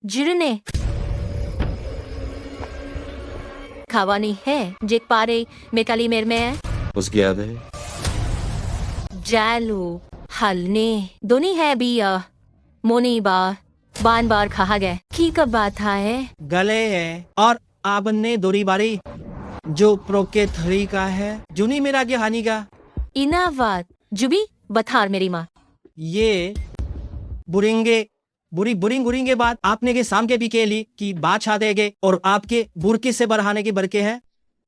जिरने खावानी है जेक पारे मेकाली मेर में उसकी याद है जालू हलने दोनी है भी मोनी बान बार कहा गया की कब बात है गले है और आपने दोरी बारी जो प्रोके थरी का है जुनी मेरा के हानि का इनावात जुबी बथार मेरी माँ ये बुरेंगे बुरी बुरिंग गुरिंगे बात आपने के साम के भी के ली कि बात छा देगे और आपके बुरकी से बरहाने के बरके है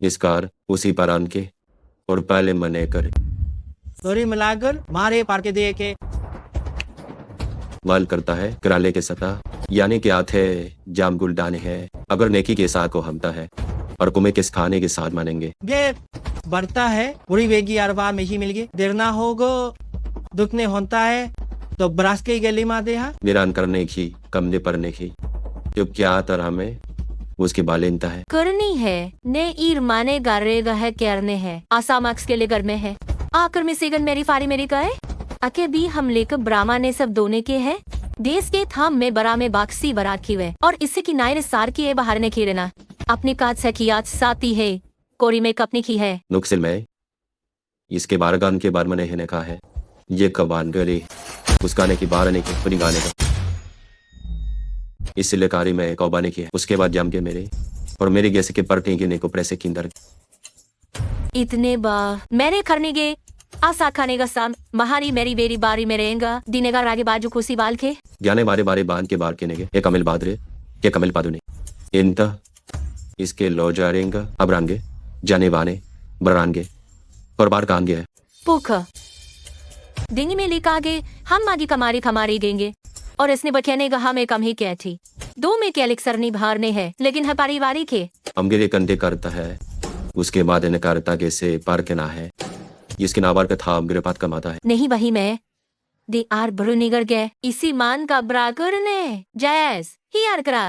इस कार उसी पर आन के और पहले मने करे दोरी मिलाकर मारे पार के दे के वाल करता है कराले के सता यानी कि आथे जाम गुलडाने है अगर नेकी के साथ को हमता है और कुमे किस खाने के साथ मानेंगे ये बढ़ता है पूरी वेगी अरबा में ही मिल गई देर ना होगो दुखने होता है तो ब्रास के गली माते हैं निरान करने की कमने पड़ने की जो क्या तरह में उसकी बालिनता है करनी है ने ईर माने गारेगा है करने है आसामाक्स के लिए घर में है आकर में सेगन मेरी फारी मेरी कहे अके भी हम लेकर ब्राह्मा ने सब दोने के है देश के थाम में बरा में बाक्सी बरात की वे और इससे की नायर सार की है बाहर ने की रहना अपनी काज से की आज साथी है कोरी में कपनी की है नुक्सिल में इसके बारगान के बार मने ने कहा है ये कबान गली उस गाने की बारह ने की अपनी गाने का इस सिलेकारी में कौबाने की है उसके बाद जम के मेरे और मेरी जैसे के परटे गिने को प्रेसे की अंदर इतने बा मैंने करने गे आसा खाने का साम महारी मेरी बेरी बारी में रहेगा दिनेगा रागे बाजू खुशी बाल के जाने बारे बारे बांध के बार के नेगे ये कमिल बादरे ये कमिल पादुने इंता इसके लो जा रहेगा अब रानगे जाने वाने बरानगे और बार कांगे है पुखा डिंगी में लिखा गे हम मागी कमारी खमारी गेंगे और इसने बखेने का हमें कम ही क्या थी दो में क्या सरनी भारने है लेकिन है पारिवारिक है अमगिरे कंधे करता है उसके बाद नकारता के से पार के ना है इसके नाबार का था अमगिरे पात कमाता है नहीं वही मैं दे आर बरु निगर गए इसी मान का ब्राकर ने जैस ही यार करा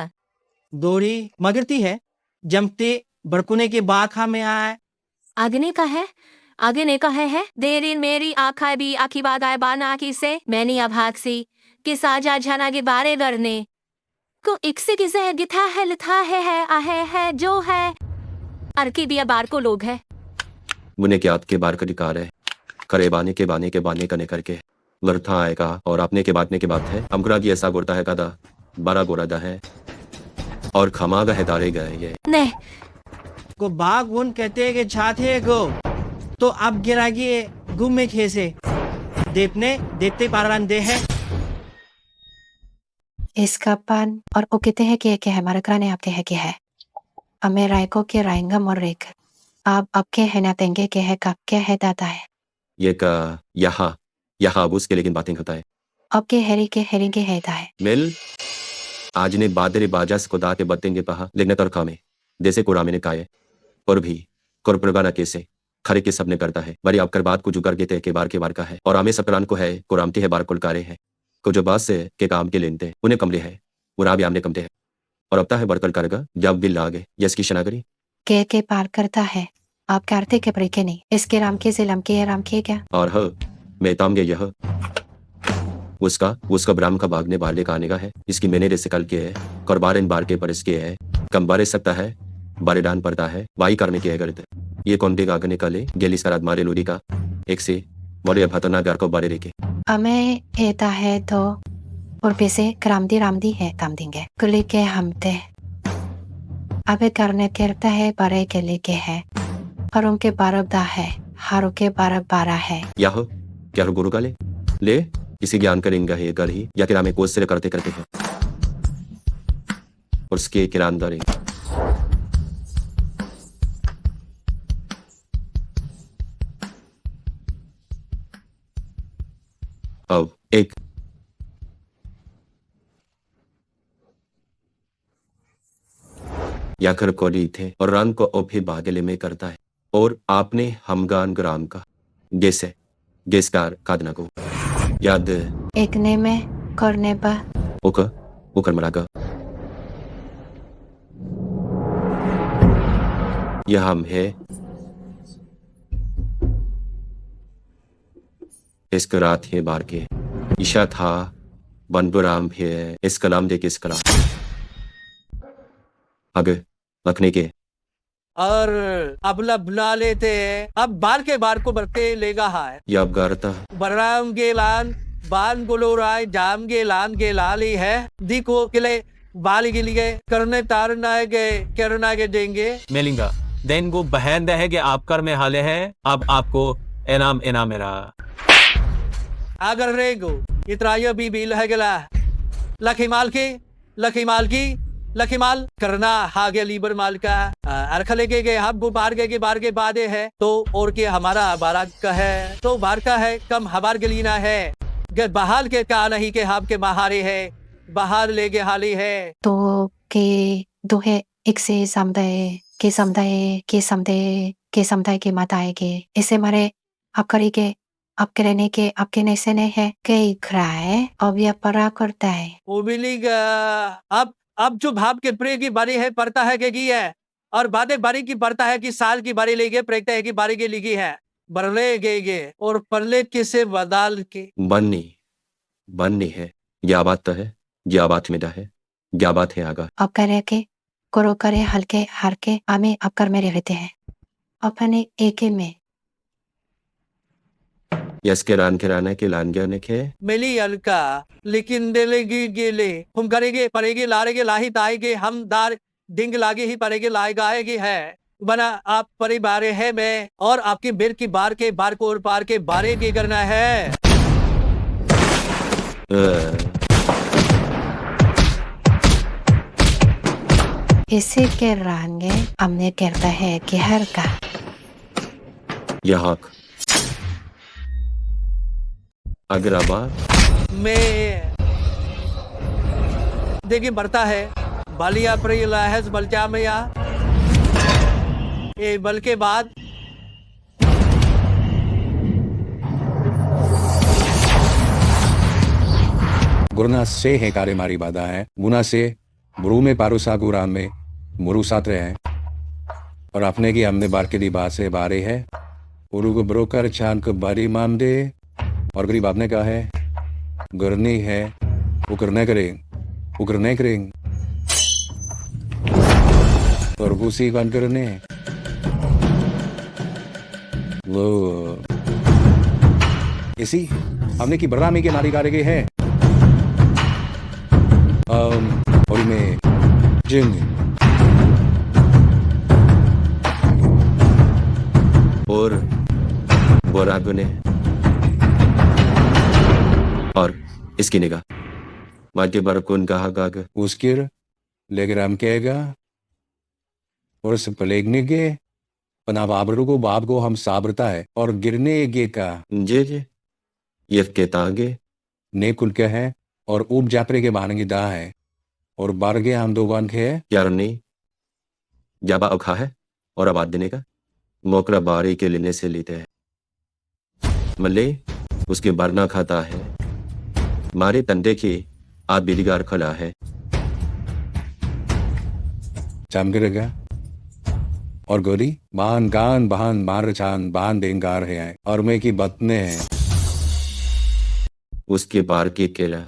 दोरी मगरती है जमते बरकुने के बाखा में आए आगने का है देरी मेरी आखा भी आखी बात आए बाना आखी से मैंने अब हाकसी कि साजा झना के बारे करने को इकसे किसे है गिथा है लिथा है आहे है जो है अरकी भी बार को लोग है मुने के आपके बार का अधिकार है करे बाने के बाने कने करके लड़ता आएगा और आपने के बातने के बात है अमगुरा की ऐसा गोरता है कदा बारा गोरादा है और खमागा है दारे गए ये नहीं को बाग उन कहते हैं कि छाते को तो अब गिरागी गुम में खेसे देपने देते पारान दे है इसका पान और वो कहते हैं कि है हमारा ने आपके है कि है हमें रायको के रायंगा मोर रेक आप अब के है ना तेंगे के है कब के है दादा है ये का यहाँ अब उसके लेकिन बातें होता है अब के हेरी के है दा है मिल आज ने बादरे बाजास को दाते बतेंगे पहा लेकिन तरखा में जैसे कुरामे ने काये और भी कुरप्रगाना कैसे खरे के सबने करता है बड़ी आपकर बात को जुगर के के बार का है और आमे सकरान को है कुरामती है बार कुलकारे है को जो बात से के काम के लेनते उन्हें कमले है उरा भी आमने कमते है और अब है बरकल करेगा जब बिल लागे यस की शनागरी के पार करता है आप करते के परे के नहीं इसके राम के जिलम के राम के क्या और ह मैं ताम यह उसका ब्राह्म का भागने बारले का आने का है इसकी मैंने रेसे कल के है और इन बार के पर इसके है कम बारे सकता है बारे डान पड़ता है वाई करने की है करते ये कौन देगा आगे निकाले गेलिस का रात मारे लोरी का एक से बड़े भतना गार को बारे रेके हमें एता है तो और पैसे रामदी है काम देंगे कुली के हमते अबे करने करता है बड़े के लेके है और उनके बारबदा है हारों के बारह है यह क्या गुरु का ले किसी ज्ञान करेंगे ये कर ही या किरा में कोस से करते करते हैं और उसके किरानदारी अब एक याकर कोली थे और रान को ओफे बागले में करता है और आपने हमगान ग्राम का गेसकार कादना को याद एक ने में करने बा उकर मरागा यह हम है इसका रात है बार के ईशा था बनबुराम है इस कलाम दे किस कलाम आगे रखने के और अबला बुला लेते हैं। अब बार के बार को बरते लेगा है या अब गारता बराम गेलान बान गोलोराय जाम गेलान गेलाली है दिको किले बाली के लिए करने तारना है के करना के देंगे मेलिंगा देन गो बहन दे है कि आप कर में हाले हैं अब आपको इनाम इनाम मेरा अगर रेगो इतराया भी बिल है गला लखीमाल की लखीमाल करना हागे लीबर माल का अरखले के हम गो बार के बादे है तो और के हमारा बारात का है तो बार का है कम हबार गलीना है बहाल के का नहीं के हम के महारे है बाहर लेके हाली है तो के दो है एक से समुदाय के माताए के ऐसे मारे आप करी के आपके रहने के आपके नैसे नहीं है कई खराए अब यह परा करता है उबिली अब जो भाव के प्रे की बारी है पड़ता है कि है और बादे बारी की पड़ता है कि साल की बारी लेके प्रेगता है कि बारी की लिखी है बरले गे और परले किसे बदाल के बननी है क्या बात तो है क्या बात मिटा है क्या बात है आगा अब करे के करो करे हल्के हार के आमे अब कर मेरे रहते हैं अपने एके में यस के रान के लान गया ने के मिली अलका लेकिन देलेगी गेले हम करेंगे पड़ेगी लारेगे लाही ताएगे हम दार डिंग लागे ही पड़ेगे लाए गाएगी है बना आप परिवार है मैं और आपकी बिर की बार को और पार के बारे की करना है इसे के रांगे हमने कहता है कि हर का यहाँ अगर आबाद में देखिए बढ़ता है बालिया प्रिय है बलचा में या ये बल के बाद गुरना से है कार्य मारी बाधा है गुना से ब्रू में पारुसा गुराम में मुरु सातरे हैं और अपने की हमने बार के दी बात से बारे है उरु को ब्रोकर चांद को बारी माम दे और गरीब आपने कहा है गुरनी है उकरने करें और गुसी कौन करने लो इसी हमने की बरामी के नारी कारे है और में जिंग और बोरागो ने और इसकी निगाह माटे बरकुन कहा गाग उसकिर लेकर हम कहेगा और पलेगने के पना बाबरू को बाप को हम साबरता है और गिरने गे का जे ये के तागे ने कुल के है और ऊप जापरे के बहाने की दा है और बारगे हम दो बान के है यार नहीं जाबा अखा है और आबाद देने का मोकरा बारी के लेने से लेते हैं मल्ले उसके बरना खाता है मारे तंडे की आद बिलिगार खला है चामगिरेगा और गोरी बान गान बहान मार चान बान देंगार है और मैं की बतने हैं उसके बार के केला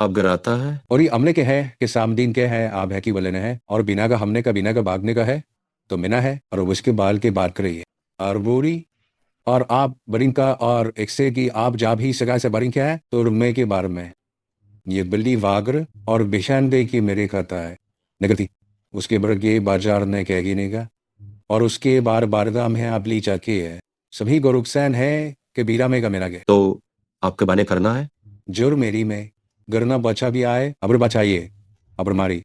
अब गराता है और ये अमले के है कि सामदीन के है आप है की वलन है और बिना का हमने का बिना का भागने का है तो मिना है और उसके बाल के बात कर रही है और बोरी और आप बरिंग का और एक से की आप जा भी सगा से बरिंग क्या है तो रुमे के बारे में ये बिल्ली वागर और बिशान दे की मेरे खाता है नगरती उसके बर के बाजार ने कहेगी नहीं का और उसके बार बारदाम है आप ली चाकी है सभी गोरुकसैन है कि बीरा में का मेरा के तो आपके बाने करना है जोर मेरी में गरना बचा भी आए अबर बचाइए अबर मारी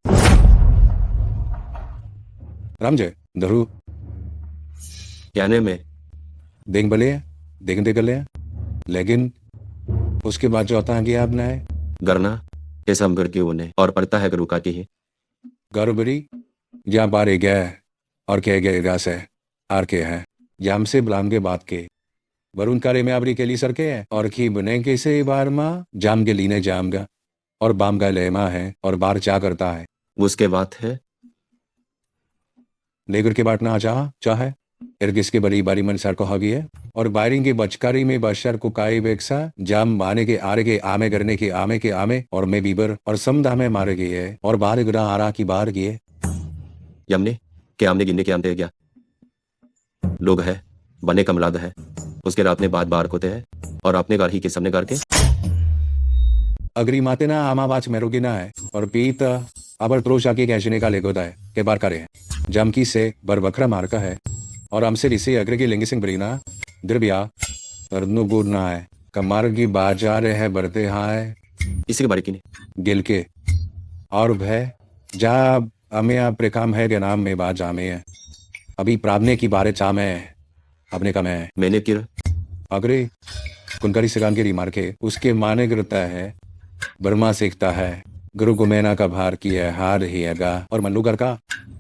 रामजय धरू याने में देख भले देख ले लेकिन उसके बाद जो आता है कि आपने है गरना कैसा हम करके उन्हें और पड़ता है रुका की ही गरबरी जहाँ पारे गया और कह गए गास है आर के है जाम से बुलाम के बात के वरुण कार्य में आबरी के लिए सर के है और की बने के से बार माँ जाम के लीने जाम गा और बाम का लेमा है और बार चा करता है उसके बात है लेकर के बांटना चाहे इर्गिस के बड़ी बारी मन सर को हगी है और बायरिंग की बचकारी में बशर को काई बेक्सा जाम माने के आरे के आमे करने के आमे और मैं बीबर और समदा में मारे गई है और बाहर गुना आरा की बाहर की है यमने के आमने गिनने के आमते गया लोग है बने कमलाद है उसके रात में बाद बार होते हैं और अपने घर ही के सबने घर के Agrimatina amabach merugina है और पीत अबर त्रोशा की कैशने का लेगोदा है के बार करे हैं जमकी से बरबखरा मार्का है और हमसे रिसे अग्र की लिंग सिंह बरीना द्रव्या तरनुगुरना है कमार की बाजार है बरते हाय इसी के बारे की नहीं गिल के और भय जा अमे प्रेकाम है के नाम में बाज आमे है अभी प्रावने की बारे चामे है अपने का मैं मैंने किर अग्रे कुनकरी सिगान के रिमार के उसके माने गिरता है बर्मा सीखता है गुरु गुमेना का भार की है हार ही हैगा और मल्लूगर का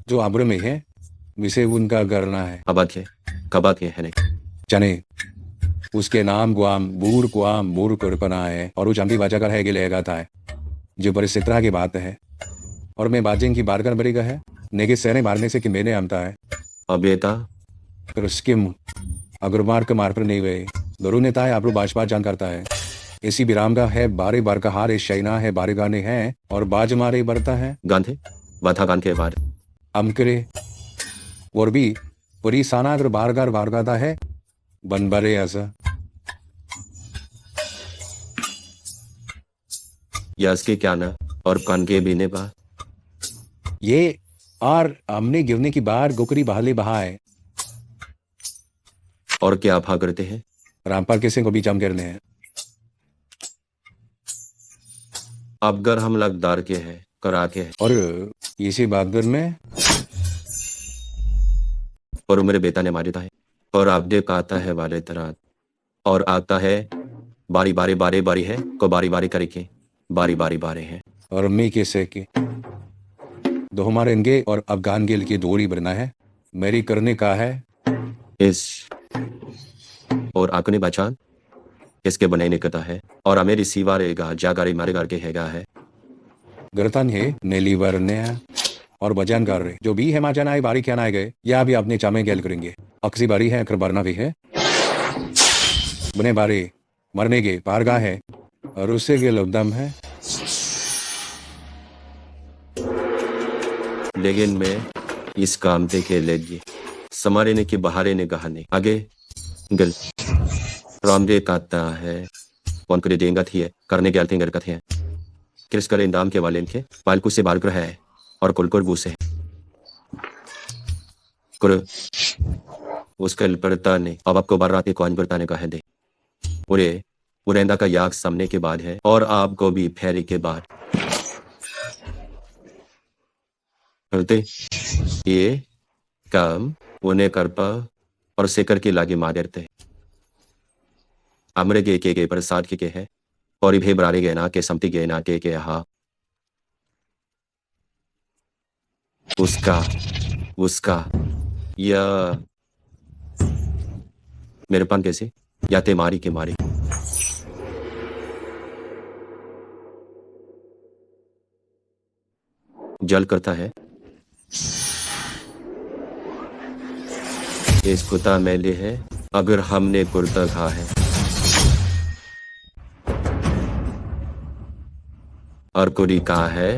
जो आब्र में है विसे उनका करना है अबाद के कबाद के है नहीं चने उसके नाम गुआम बूर कुरपना है और वो चंपी बाजा कर है गिलेगा था है जो बड़े सितरा की बात है और मैं बाजिंग की बारकर बरी का है नेगे सहने मारने से कि मैंने आमता है अब बेटा फिर उसके अगर मार के मार पर नहीं गए गुरु नेता है आपरो बाज जान करता है इसी विराम का है बारे बार का हार शैना है बारे गाने हैं और बाज मारे बरता है गांधे बाधा गान के बाद अमकरे और भी पूरी साना अगर बार गाता है बन बरे ऐसा यस के क्या ना और कान के बीने बा ये और हमने गिरने की बार गोकरी बहाले बहाए और क्या भा करते हैं रामपाल के सिंह को भी जम गिरने हैं अब घर हम लगदार के हैं करा के है और इसी बागदर में और मेरे बेटा ने मारी था है और आपदे कहता है वाले तरह और आता है बारी बारी है को बारी बारी करके बारी है और मी के से के दो हमारे इनके और अफगान गिल की दूरी बनना है मेरी करने का है इस और आपने बचान इसके बनाने कता है और अमेरी सीवा रहेगा जागारी मारे घर के हैगा है गरतन है नेली वरने और बजान कर रहे जो भी है माचन आए बारी क्या आए गए या भी अपने चामे गैल करेंगे अक्सी बारी है अकर बरना भी है बने बारी मरने के पारगा है और उससे के लुबदम है लेकिन मैं इस काम पे के लेगी समारे ने की बहारे ने कहानी आगे गल रामदे कहता है कौन करे देंगा थी है करने के अलते घर कथे हैं किस करे इंदाम के वाले इनके पालकू से बाल ग्रह है और कुलकुर बूसे कुर उसका पड़ता ने अब आपको बार रात कौन करता ने कहा दे पूरे उरेंदा का याग सामने के बाद है और आपको भी फेरी के बाद करते ये काम उन्हें कर पा और सेकर के लागे मार देते अमरे के प्रसाद के है और भे बरारे गए ना के समति गए ना के हा उसका या मेरे पान कैसे या ते मारी के मारी जल करता है इस कुत्ता मैले है अगर हमने कुर्ता खा है और कुड़ी कहा है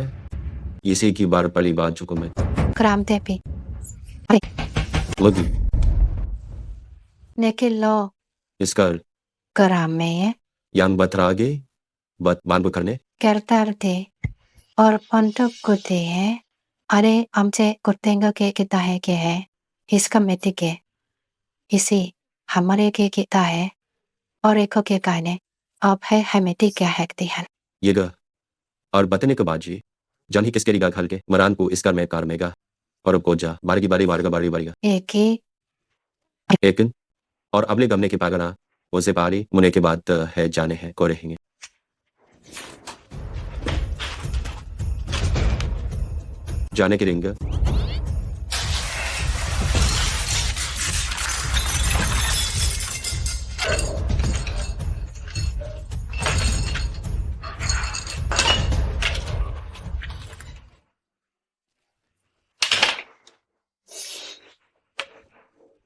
इसी की बार पली बात चुको मैं Kram tepi. लगी Nekilo इसका kerame yang बतरागे बत बांध करने kertarte और पंटक कुते है अरे हमसे कुर्तेंगा के किता है के है इसका मिट्टी के इसी हमारे के किता है और एक के कहने अब है हमेटी क्या है है ये गा और बतने के बाद जी जन ही किसके रिगा खल के मरान को इसका मैं कार मेगा और अब को जा बारी की बारी मारेगा बारी बारी एक ही एक और अगले गमने के पागना उसे पारी मुने के बाद है जाने हैं को रहेंगे जाने के रिंग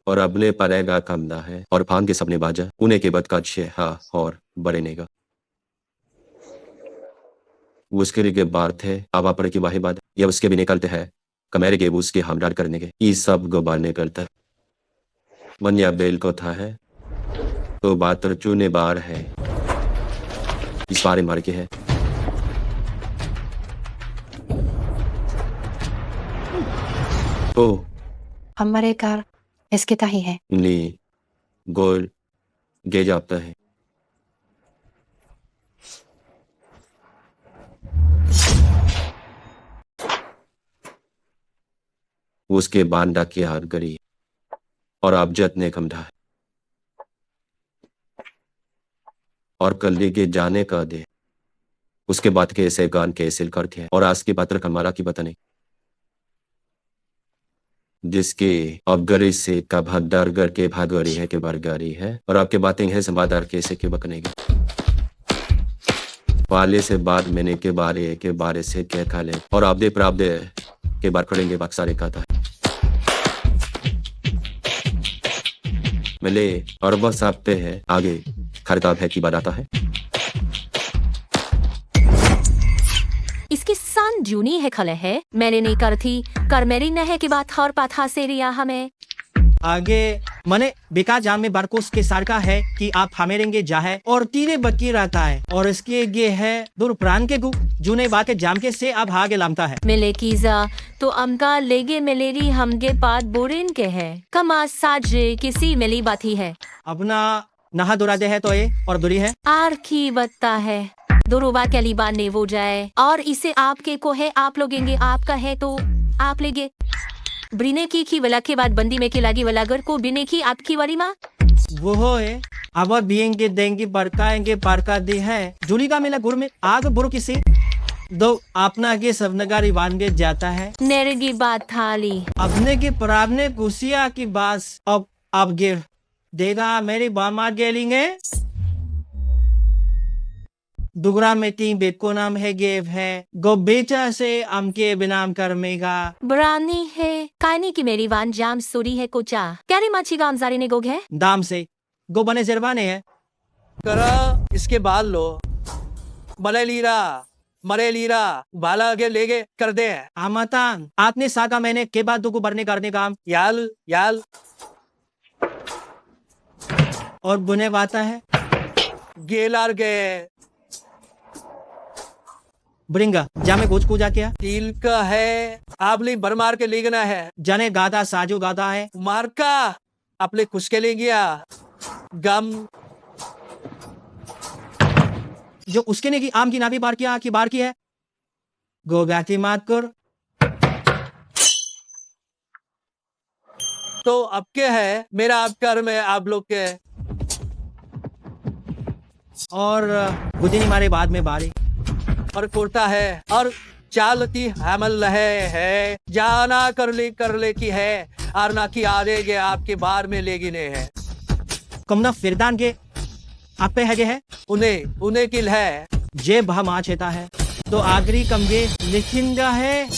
और अबले परेगा कमदा है और फान के सपने बाजा उन्हें के बद का छे हा और बड़े नेगा उसके लिए बार थे आवा पड़े की वाही बाद या उसके भी निकलते हैं कमेरे के उसके हमडार करने के ये सब गोबाने करता मन या बेल को था है तो बात तो चूने बार है इस बारे मार के है ओ हमारे कार इसके ताही है नी गोल गे जाता है उसके बांडा की हार गरी और आप जतने कमधा है और कल के जाने का दे उसके बाद के ऐसे गान के ऐसे करते हैं और आज की बात हमारा की बताने जिसके अब गरी से का भागदार गर के भागरी है के बारगारी है और आपके बातें हैं संवादार कैसे के बकनेगी वाले से बाद मैंने के बारे से कह खा ले और आप दे प्राप्त के बार करेंगे बक्सारे का था मिले और बस आपते हैं आगे खरताब है कि बनाता है इसकी सान जूनी है खले है मैंने नहीं कर थी कर मेरी नहे की बात और पाथा से रिया हमें आगे मने बेकार जाम में बारकोस के सार का है कि आप हमेरेंगे जा है और तीरे बकी रहता है और इसके ये है दूर प्राण के गु जूने बात के जाम के से अब हागे लामता है मिले कीजा तो अमका लेगे मिलेरी हमगे पात बोरिन के है कमा साज किसी मिली बाती है अपना नहा दुरा दे है तो ये और दुरी है आर की बत्ता है दुरुबा के लिबा ने वो जाए और इसे आपके को है आप लोगेंगे आपका है तो आप लेगे ब्रिने की वला के बाद बंदी में के लागी वलागर को बिने की आपकी वारी माँ वो है अब बियेंगे देंगे बरकाएंगे पारका दे है जूली का मेला गुर में आग बुरु किसी दो अपना के सब नगारी वानगे जाता है नेरेगी बात थाली अपने के परावने कुसिया की बास अब गिर देगा मेरी बामा गेलिंगे दुगरा में 3 बेट को नाम है गेव है गो बेचा से अमके बिनाम करमेगा बरानी है कानी की मेरी वान जाम सुरी है कोचा क्यारी माची गाम जारी ने गोग है दाम से गो बने जरबाने है करा इसके बाल लो मरे लीरा बाला आगे लेगे कर दे आमतान आपने साका मैंने के बाद दुगो बरने करने काम याल और बुने वाता है गेलार गए ब्रिंगा जामे गोच को जा क्या तिल का है आपली बरमार के लेगना है जाने गादा साजो गादा है मारका आपले कुछ के ले गया गम जो उसके ने की आम की नाभी बार किया की बार की है गो गाती मात कर तो अब क्या है मेरा आपकर में आप लोग के और गुदिनी मारे बाद में बारी और कुर्ता है और चालती हमल है जाना कर ले की है और ना की आगे आपके बार में लेगी ने है कमना फिरदान के आप पे है उन्हें किल है जे बहा छेता है तो आगरी कमगे लिखिंगा है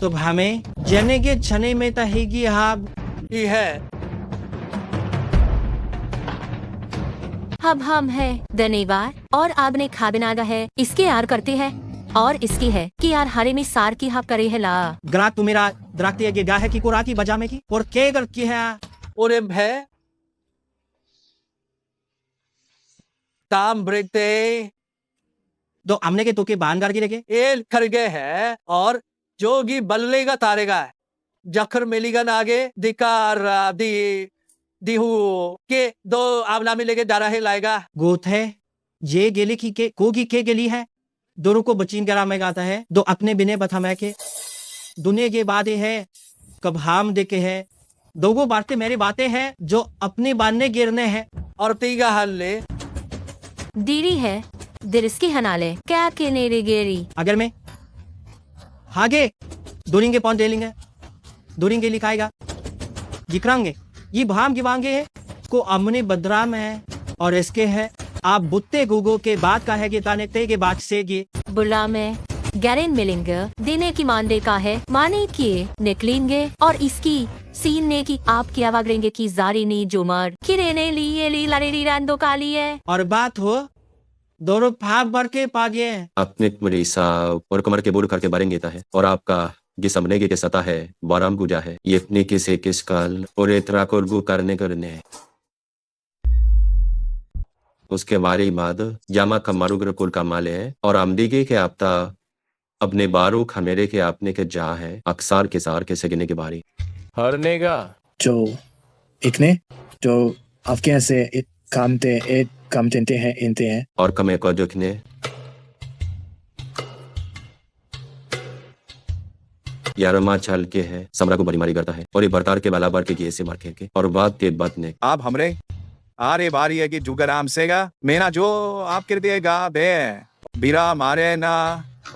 तो हमें जने के छने में तहेगी हाब ही है अब हम है धन्यवाद और आपने खाबिनागा है इसके यार करते हैं और इसकी है कि यार हरे में सार की हाप करे है ला ग्रात तू मेरा द्राक्ति ये गा है कि कोरा की बजा में की और के कर की है और है ताम ब्रेकते तो हमने के तो के बानगार की लेके एल कर गए है और जोगी बल्लेगा तारेगा जखर मिलीगन आगे दिकार दिहू के 2 आवला में लेके जा रहे लाएगा गोथ है ये गेली की के कोगी के गेली है दोनों को बचीन करा में गाता है दो अपने बिने बथा मैं के दुनिया के बातें है कब हम देखे है दोगो बातें मेरी बातें हैं जो अपने बांधने गिरने हैं और तीगा हल ले दीरी है दिरिस्की हनाले क्या के नेरे गेरी अगर मैं हागे दोरिंगे पौन दे लेंगे दोरिंगे लिखाएगा जिक्रांगे ये भाम गिवांगे है को अमने बदराम है और इसके है आप बुत्ते गुगो के बाद का है कि ताने ते के बाद से गे बुला में गैरेन मिलेंगे देने की मानदे का है माने किए निकलेंगे और इसकी सीन ने की आप क्या वागरेंगे की जारी नी जुमर किरे ने लिए ली लड़ेरी रंदो काली है और बात हो दोनों भाग भर के पागे हैं अपने मरीसा और कमर के बोर करके बारेंगे है और आपका जिस हमने के सता है बाराम गुजा है ये अपने किसे किस काल और इतरा को गु करने उसके बारे बाद जामा कमारू कुल का माले है और आमदीगे के आपता अपने बारू खमेरे के आपने के जा है अक्सार के सार के सगने के बारी हरने का जो इकने जो आपके यहाँ से एक काम तेंते हैं इनते हैं और कमे को जोखने यारमा चाल के है समरा को बड़ी मारी करता है और ये बरतार के बलाबार के से मार के और बात के बात ने आप हमरे आरे बारी है कि जुगराम सेगा मेरा जो आप कर देगा बे बीरा मारे ना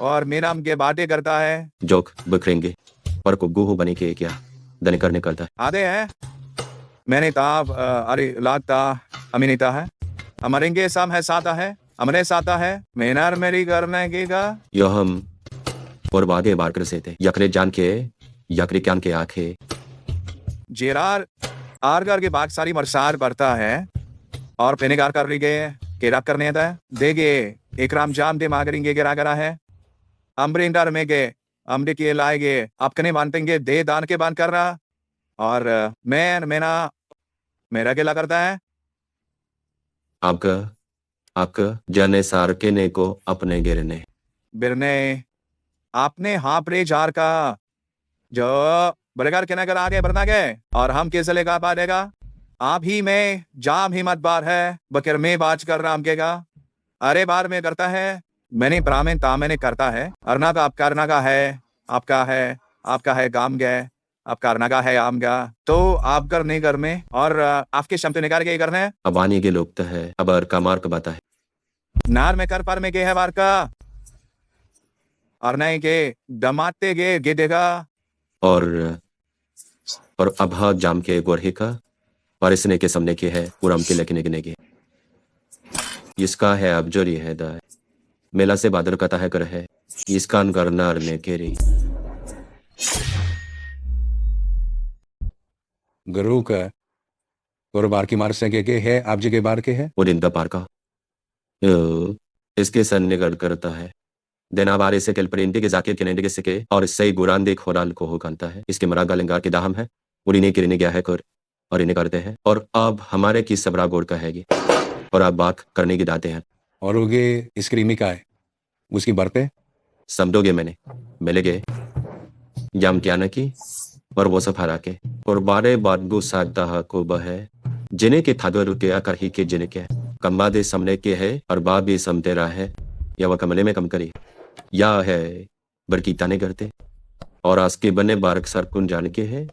और मेरा के बातें करता है जोक बकरेंगे पर को गुहू बने के क्या दने करने करता है आधे हैं मैंने ताब अरे लागता अमीनिता है हमारेंगे साम है साता है हमरे साता है मेनार मेरी करने की का यो हम और बागे बार कर से थे यकरे जान के यकरे क्यान के आखे जेरार आरगार के बाग सारी मरसार बढ़ता है और पेनेगार कर ली गए केरा करने था देगे एक राम जाम दे मागरेंगे गिरा गरा है अम्बरिंडर में गए अम्बे के लाएगे आपकने मानतेंगे दे दान के बान कर रहा और मेरा केला करता है आपका जने सार के ने को अपने गिरने बिरने आपने हाँ प्रे जार का जो बरेगार के नगर आगे बढ़ना गए और हम कैसे लेगा पाएगा आप ही में जाम ही मत बार है बकर में बाज कर राम केगा अरे बार में करता है मैंने प्रामेन तामेने करता है अरना का आप करना का है आपका है गाम गए आप करना का है आम गा तो आप कर नहीं कर में और आपके क्षमता निकाल के करना है अब आने के लोग तो है अब और कमार का बाता है नार में कर पर में के है बार का और नहीं के दमाते गे देगा और अब हाँ जाम के गोरहे का और इसने के सामने के है पूरम के लेकिन के इसका है अब जोरी है दाय मेला से बादर कता है कर है इसका करना ने के रही गुरु का और बार की मार से के है आप जी के बार के है वो दिन पार का इसके सन निगल करता है देना बारे से कल परिंदे के जाके किनेंडे के सिके और इससे ही गुरान देख खोराल को हो कांता है इसके मरा गलंगार के दाहम है और इन्हें किरने गया है कर और इन्हें करते हैं और अब हमारे की सबरा गोड़ का हैगी और आप बात करने की दाते हैं और उगे स्क्रीमी का है उसकी बर पे समझोगे मैंने मिले गए जाम क्या न की और वो सब हरा के और बारे बात गो साधा को बहे जिन्हें के थादो रुकया कर ही के जिन्हें के कम्बा दे समने के है और बा भी समते रहा है या वह कमले में कम करी या है बरकीता ने करते और आज के बने बारक सरकुन जान के है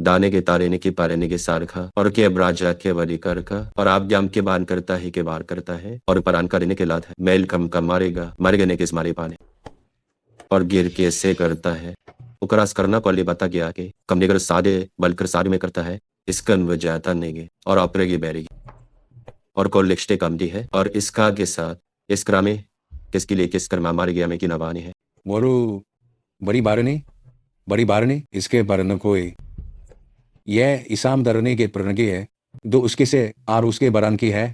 दाने के तारे ने के पारे ने के सार खा और के अबराजा के वरी कर का और आप जाम के बान करता है के बार करता है और परान करने के लाद है मैल कम कम मारेगा मर गने के मारे पाने और गिर के से करता है उकरास करना को बता गया कि कमने कर सादे बलकर सारे में करता है इसका वजाता नहीं और ऑपरेगी बैरेगी और को लिखते कम दी है और इसका के साथ इस क्रामे किसके लिए किस कर्मा मार गया में की नवानी है मोरू बड़ी बारनी इसके बरन कोई यह इसाम दरने के प्रणगी है दो उसके से आर उसके बरान की है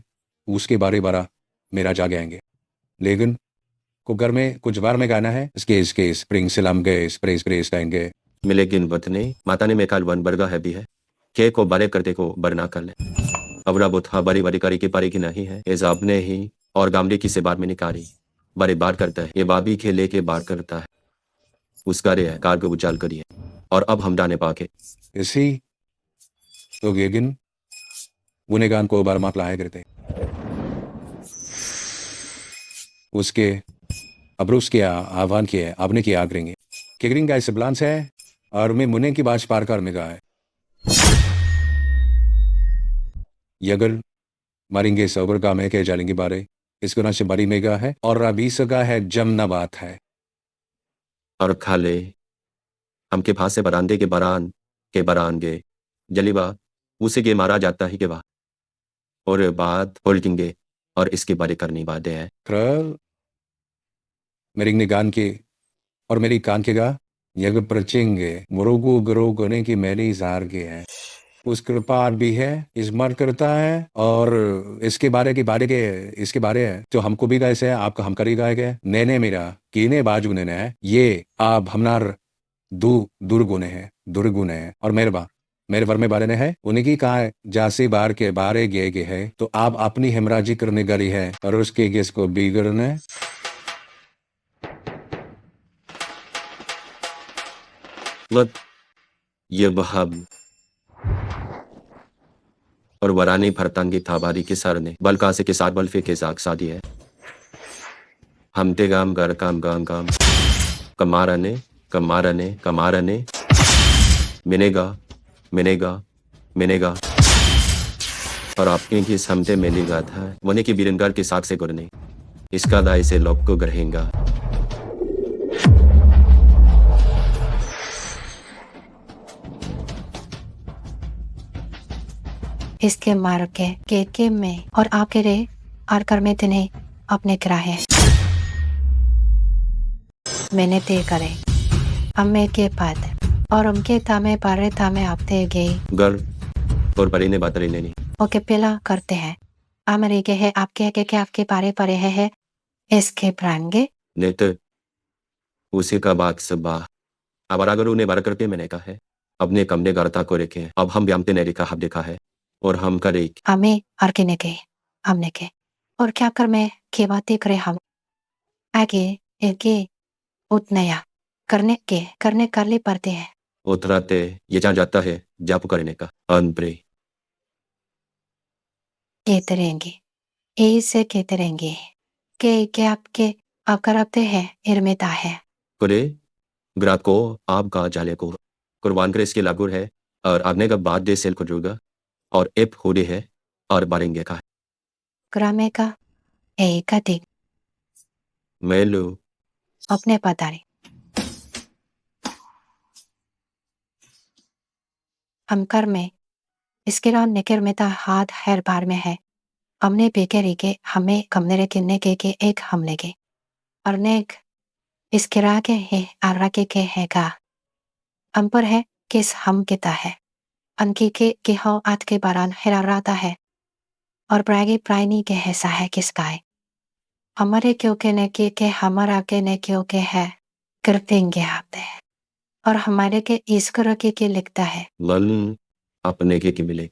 उसके बारे बारा मेरा जा गएंगे लेकिन को घर में कुछ बार में गाना है इसके स्प्रिंग सिलम गए स्प्रे गाएंगे मिले गिन बतने माता ने मेकाल वन बरगा है भी है के को बारे करते को बरना कर ले अब रबो था बड़ी बड़ी करी की पारी की नहीं है इस आपने ही और गामडे की से बार में निकारी बड़े बार करता है ये बाबी के लेके बार करता है उसका रे है कार को उचाल करिए और अब हम डाने पाके इसी तो गेगिन गुनेगान को बार मात लाया करते उसके अब्रूस किया आह्वान किया आपने किया आगरेंगे किगरिंग का सिबलांस है और मैं मुने की बात पार कर में गया है यगर मारेंगे सबर का मैं कह जालेंगे बारे इसको ना से बड़ी मेगा है और रबीस का है जमना बात है और खाले हमके फांसे बरांदे के बरान गे जलीबा उसे के मारा जाता ही के बाद और बात होल्टिंगे और इसके बारे करनी बातें हैं क्रल मेरी निगान के और मेरी कान के गा यग प्रचेंगे मुरुगु गरो गने की मेरी जार के है उसके पार भी है इस्मार करता है और इसके बारे है तो हमको भी कैसे है आपका हम करी गाय गए नेने मेरा कीने बाजू नेने है ये आप हमनार दुर्गुणे है और मेरे वर में बारे ने है उनकी कहा जासी बार के बारे गे है तो आप अपनी हेमराजी करने गरी है और उसके गेस को बिगड़ने लत ये बहाब और वरानी भरतांगी थाबारी के सर ने बल कासे के साथ बल फे के साथ साधी है हमते गाम गर काम गाम गाम कमारने मिनेगा और आपके की समते मिलेगा था वने की बीरनगार के साथ से गुरने इसका दाई से लोग को ग्रहेंगा इसके मार के में और आपके रे और कर में तिन्हें अपने गिराहे मैंने तय करे अम्मे के बाद और उनके तामे पारे तामे आपते गई गर और परी ने बात नहीं ओके पिला करते हैं अमरे के है आपके के आपके पारे परे है इसके प्राणगे नेत्र उसी का बात सब बा अब अगर उन्हें बार करके मैंने कहा है अपने कमने गारता को रेखे अब हम ब्यामते ने रेखा हब देखा है और हम करे हमें और किने के हमने के और क्या कर मैं के बातें करे हम आगे एके उतनया करने कर ले पड़ते हैं उतराते ये जहाँ जाता है जापू करने का अनप्रे कहते रहेंगे ऐसे कहते रहेंगे के आपके आप करते हैं इरमेता है कुरे ग्रात को आप का जाले को कुर्बान करे इसके लागुर है और आगने का बाद दे सेल खुजूगा और एप होडे है और बारेंगे का ग्रामे का एक दिन मैं लो अपने पता नहीं हम कर में इसके रान निकर में ता हाथ हर बार में है हमने बेके के हमें कमरे किन्ने के एक हमले के और नेक इसके रा के है आरा के है का हम पर है किस हम किता है अनकी के हो आत के बारान हेरा राता है और प्रागी प्राइनी के ऐसा है किसका है हमारे क्यों के ने के हमारा के ने क्यों के है करतेंगे आते हैं और हमारे के ईश्वर के लिखता है लल अपने के मिले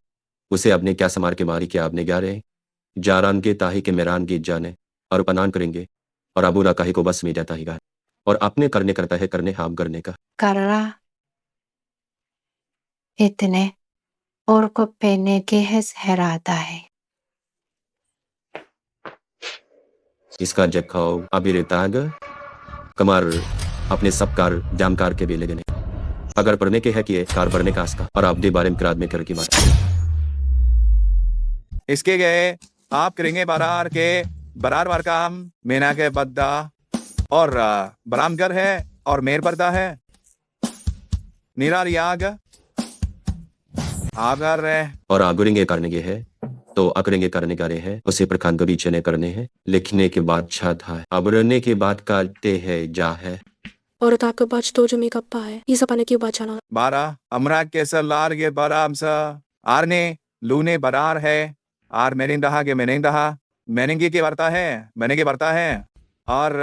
उसे अपने क्या समार के मारी के आपने क्या रहे जारान के ताही के मेरान गीत जाने और पनान करेंगे और अबू ना काहे को बस में जाता ही गा और अपने करने करता है करने हाम करने का कररा इतने और को पहने के हैराता है इसका जखाओ अभी रेताग कमर अपने सब कार जामकार के बेले गने अगर पढ़ने के है कि कार भरने का आस्का और आप दे बारे में किरात में कर की बात इसके गए आप करेंगे बरार वार काम मेना के बद्दा और बरामगर है और मेर पर्दा है निरार याग आगर है और आगुरेंगे करने के है तो अकरेंगे करने का रे है उसे प्रखान कभी चने करने हैं लिखने के बाद छात है अबरने के बाद काटते है जा है और ताक बाच तो जो मेकअप है ये सब आने की बात चला बारा अमरा के सर लार के बराम सा आरने लूने बरार है आर मैंने दहा के मैंने के बरता है मैंने के बरता है और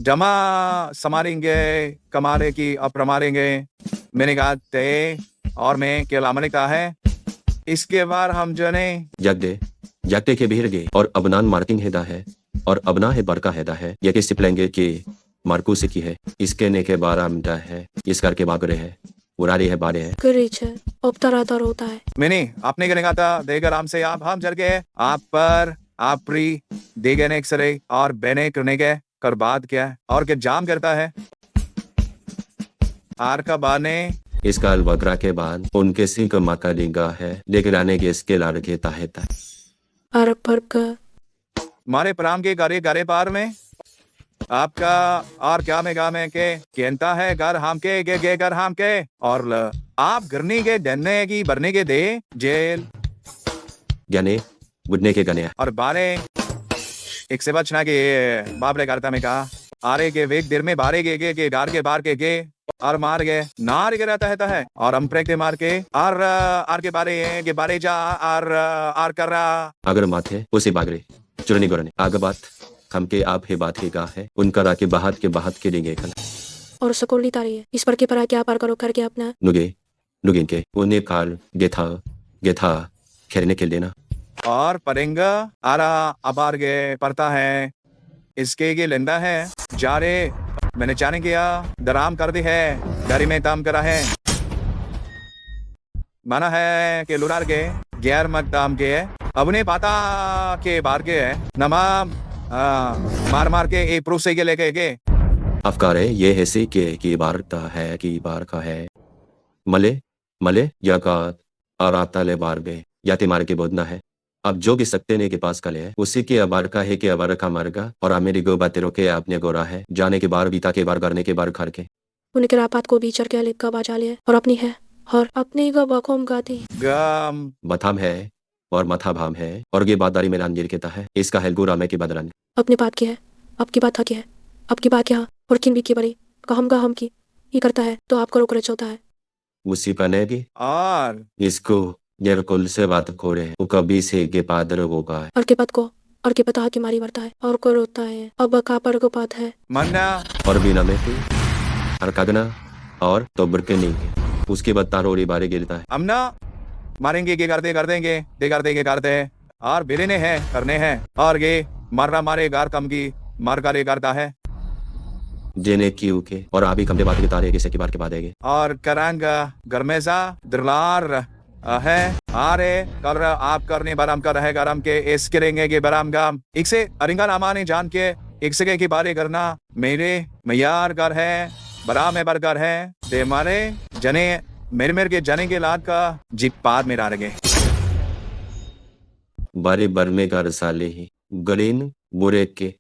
जमा समारेंगे कमारे की अप्रमारेंगे मैंने कहा ते और मैं के लामने कहा है इसके बाद हम जो ने जगते के बिहर गए और अबनान मार्किंग हेदा है और अबना है बरका हेदा है ये किस सिपलेंगे कि मार्कू से की है इसके ने के बारा मिटा है इस करके बागरे है उरारी है बारे है करीच है अब तरातर होता है मैंने आपने कहने कहा था देगर आम से आप हम जल गए आप पर आप प्री देगे ने एक्सरे और बेने करने के कर बात क्या है और क्या जाम करता है आर का बाने इसका अलवकरा के बाद उनके सिंह को मका दिंगा है लेकर आने के इसके लाड़के ताहेता अरब पर का मारे प्राम के गारे पार में आपका और क्या में गा में के कहता है घर हम के गे घर हम के और आप घरनी के डरने की भरने के दे जेल गने बुढ़ने के गने और बारे एक से बचना के बाप रे करता में कहा आरे के वेग देर में बारे गे डार के बार के और मार गए नार के रहता है और हम प्रेक मार के और आर के बारे जा और आर कर रहा अगर माथे उसे बागरे चुरनी गोरने आगे बात हम के आप हे बात के का है उनका राके बाहत के देंगे कल और सकोली तारी है इस पर के पर क्या पार करो करके अपना नुगे नुगिन के उन्हें कार गेथा खेलने के देना और परेंगा आरा अबार गे पड़ता है इसके ये लेंदा है जा रे मैंने जाने किया दराम कर दी है गाड़ी में दाम करा है माना है कि लुरार के गैर मत दाम के अब ने पाता के बार के है नमा मार के एक प्रूफ से लेके गे अफकार है ये ऐसे कि बार का है मले या का और आता ले बार गए या तिमार के बोधना है अब जो कि सकते ने के पास का ले है उसी के अबार का है कि अबार का मार्गा और मेरी गो बातें रोके आपने गोरा है जाने के बार बीता के बार करने के बार खर के उनके रापात को बीचर के लिख का बाजा लिया और अपनी है और अपनी का बकौम गाती गम बथाम है और मथा भाम है और ये बातदारी में लान गिर है इसका है गोरा में के बदलन अपनी बात की है आपकी बात की है आपकी बात क्या और किन भी की बड़ी का हम की ये करता है तो आपको रोक रच होता है उसी पनेगी और इसको कुल से बात खोरे वो कभी से के पादर होगा है और के पद को और के पता की मारी वर्ता है और को रोता है अब का पर को बात है मन्ना और बिना में थी और कगना और तो बुरके नहीं है उसके बाद तारोरी बारे गिरता है हमना मारेंगे के कर देंगे करते और बिरने हैं करने हैं और ये मारना मारे गार कम की मार गारे करता है जेने क्यू के और अभी कमरे बात के तारे किसे की बार के बाद आएंगे और करांगा गरमेजा दरलार है आरे कर आप करने बराम कर रहे गरम के इस करेंगे के बराम गाम एक से अरिंगा नामाने जान के एक से के बारे करना मेरे मैयार कर है बराम है बरगर है दे मारे जने मेरे के जने के लाद का जीप पाद में डाल गए बारे बरमे का रसाले ही गरीन बुरे के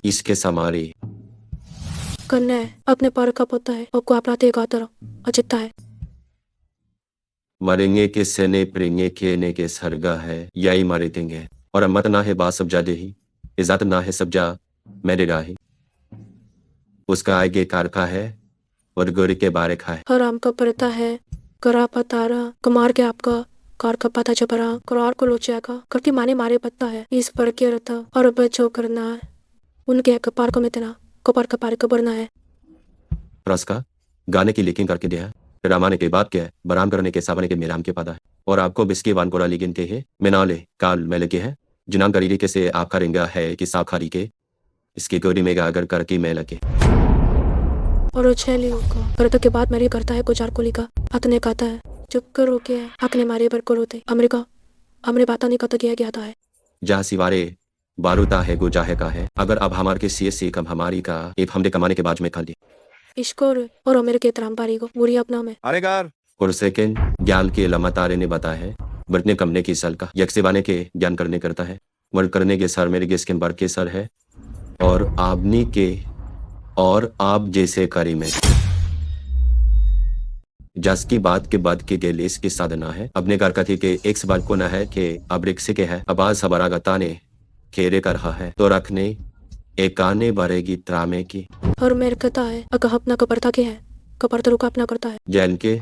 इसके समारी करना है अपने पर का पता है आपको अपराधे का तरह अचिता है मरेंगे के सेने प्रेंगे के ने के सरगा है यही मारे देंगे और अमत ना है बात सब जा दे ही इजात ना है सब जा मेरे राही उसका आगे कारखा है और गोरी के बारे खाए हराम का परता है करा पतारा कमार के आपका कार का पता चपरा करार को लोचा का करके मारे पत्ता है इस पर के रहता और बचो करना है उनके कपार को मितना कपार कपार को बढ़ना है रस का गाने की लेकिन करके दिया रामाने के बाद क्या है बराम करने के सावने के मेराम के पता है और आपको बिस्के वान कोरा लिगिन के है मिनाले काल मेले के है जिनाम करीरी के से आपका रिंगा है कि साफ खारी के इसकी गोरी में अगर करके मैं लगे और छेली को परत के बाद मेरी करता है कुछ आरकोली का अतने कहता है चुप करो के अकने मारे पर को रोते अमेरिका हमने बाता नहीं कत किया था है जहाँ सिवारे बारूदा है गुजाहे का है अगर अब हमारे के सीएससी कम हमारी का एक हमने कमाने के बाद में खा ली इश्कोर और अमेरिका के त्रामपारी को बुरी अपना में अरे गार और सेकेंड ज्ञान के लमातारे ने बताया है बरतने कमने की साल का यकसेवाने के ज्ञान करने करता है वर्क करने के सर मेरे के स्किन बर के सर है और आपनी के और आप जैसे करी में जस की बात के बाद के गेले इसकी साधना है अपने घर कथी के एक सवाल को न है कि अब रिक्से के है अब आज सबारा गता ने खेरे कर रहा है तो रखने एक आने बरेगी त्रामे की और मेरे कहता है अगर अपना कपरता के है कपरता रुका अपना करता है जैन के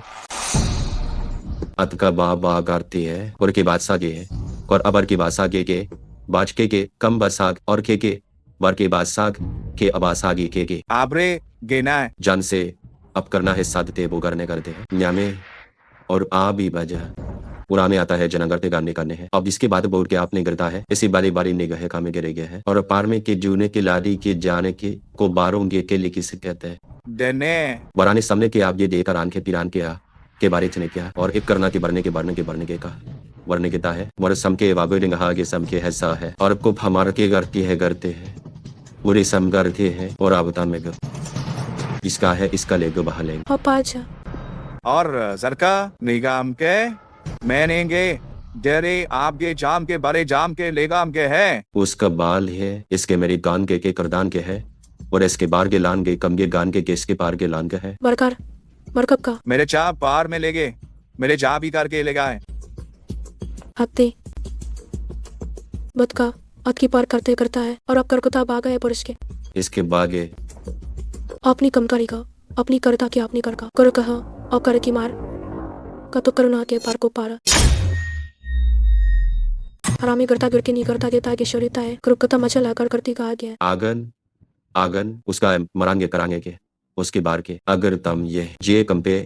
अत का बा करती है और के बाद सागे है और अबर की बात सागे के बाजके के कम बसाग और के बर के बाद साग के अबासागी के आबरे गेना है जन से अब करना है साधते वो करने करते हैं न्यामे और आ भी बजा पूरा में आता है जना करते गाने करने हैं अब इसके बाद बोल के आपने गिरता है इसी बारी निगाह कामे गिरे गए हैं और पार में के जूने की लाड़ी के जाने के को बारोंगे के लिए किसे कहते हैं देने बराने सामने के आप ये देकर आन के पिरान के बारे चने क्या और एक करना के बढ़ने के का वरने के है मोर सम के वागो रिंगा के सम के ऐसा है और को हमारा के करते हैं पूरे सम करते हैं और आवता में इसका है इसका लेगो बहा लेंगे और सरका निगाम के मैनेंगे डेरे आपके जाम के बड़े जाम के लेगाम के है उसका बाल है इसके मेरी गान के करदान के है और इसके बार के लान के कम के गान के इसके पार के लान का है बरकर मरकब का मेरे चाप पार में लेगे मेरे जा भी करके लेगा है हत्ते बद का आपकी पार करते करता है और आप करकता भागा है पुरुष के इसके बागे अपनी कमकारी का अपनी करता की अपनी करका कर कहा और कर की मार का तो करुणा के पार को पारा हरामी करता गिर के नहीं करता देता के शरीता है कृपकता मचल आकर करती कहा गया आगन आगन उसका मरांगे करांगे के उसके बार के अगर तम ये कंपे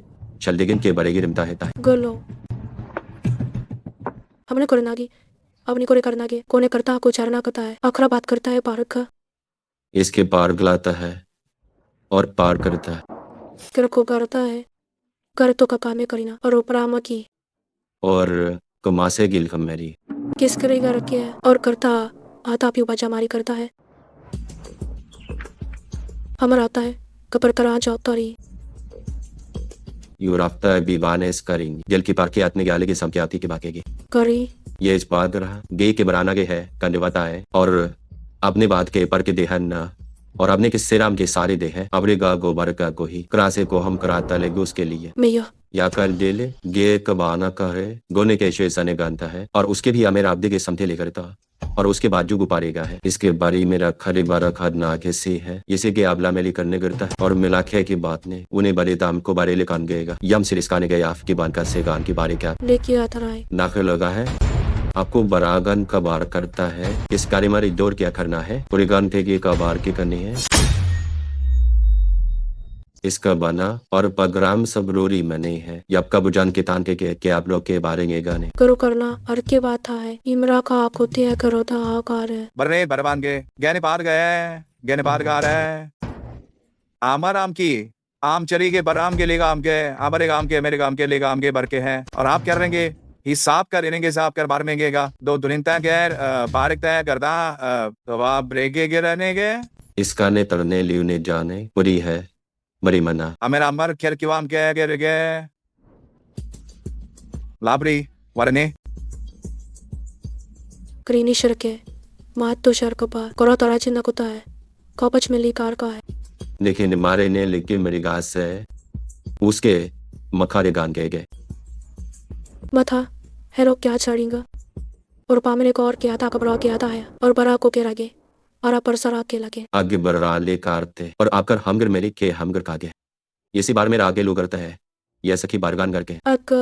चल देगिन के बड़ेगी रिमता है गलो हमने करना की अपनी कोरे करना के कोने करता को चारना करता है अखरा बात करता है पारक का इसके पार गलाता है और पार करता है कर को करता है कर तो का कामे करीना और उपराम की और कमासे गिल कम मेरी किस करेगा रखे है और करता आता भी बाजा मारी करता है हमारा आता है कपर करा जाता रही यू राफ्ता बीवानेस करेंगी दिल की पार के आतने के आले के सम के आती के बाकेगी करी ये इस बात रहा गे के बराना के है कंडवता है और अपने बात के पर के देहन न और अपने के सिराम के सारे देह है अपने गा गोबर का को ही करासे को हम कराता ले उसके लिए मैं यह या कर दे ले गे कबाना करे गोने के शेषने गानता है और उसके भी मेरा आपदे के समथे लेकर था और उसके बाजू गुपारेगा है इसके बारी मेरा खरे बारा खाद ना के सी है इसे के आबला मेली करने गिरता है और मिलाखे की बात ने उन्हें बड़े दाम को बारे ले कान गएगा यम से रिस्काने गए आप की बान का से गान की बारे क्या लेके आता रहा है नाखे लगा है आपको बरागन का बार करता है इस कार्य मारी दौड़ क्या करना है पूरे गान के का बार की करनी है इसका बना और पगराम सब रोरी मने है यब का बुजान के तान के आप लोग के बारे में गाने करो करना और के बात था है इमरा का आप होते है करो था आकार है बरने बरबान के गहने पार गए गा रहे आमर आम की आम चली के बराम के लेगा आम के आमरे गाम के मेरे गाम के लेगा आम के बर के हैं और आप क्या रहेंगे हिसाब कर लेंगे साहब कर बार में गेगा दो दुनिया गैर बारिक तय करदा तो आप ब्रेके के रहने के इसका ने तरने लियो ने जाने पूरी है बड़ी मना अमेर अमर खेर किवाम के लाबरी वरने करीनी शरके मात तो शर कपा करो तरा चिन्ह कुता है कपच में ली कार का है देखिए मारे ने लिखे मेरी गास से उसके मखारे गान गए मथा हेरो क्या चढ़ेगा और पामने को और क्या था कबरा क्या था है और बरा को के लगे और आप पर सरा के लगे आगे बरा ले कारते और आकर हमगर मेरी के हमगर कागे इसी बार मेरा आगे लो करता है यह सखी बारगान करके अक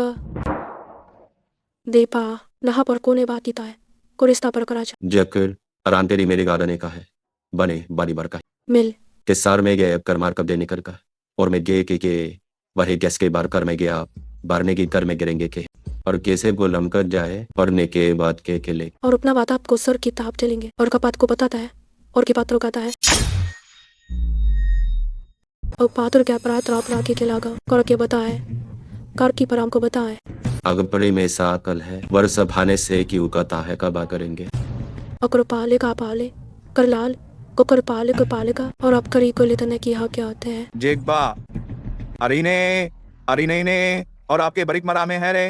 देपा नहा पर कोने बाकी था है को रिश्ता पर करा जकर आराम तेरी मेरे गार्डन का है बने बारी बार का मिल के सार में गए कर मार कब देने कर का और मैं गे के वही गैस के बार कर में गया बारने की कर में गिरेंगे के और कैसे को लमकर जाए पढ़ने के बाद के ले और अपना बात आपको सर की ताप चलेंगे और कपात को बताता है और की पात्रों कहता है और पात्र क्या अपराध रात के लागा कर के बताए कर की पर हमको बताए अगपड़ी में साकल है वर्ष भाने से की उकता है कबा करेंगे अकर पाले का पाले कर लाल को कर पाले को पालेगा और अब करी को लेतने की हाँ क्या होते हैं जेगबा अरीने ने और आपके बरिक मरा में है रे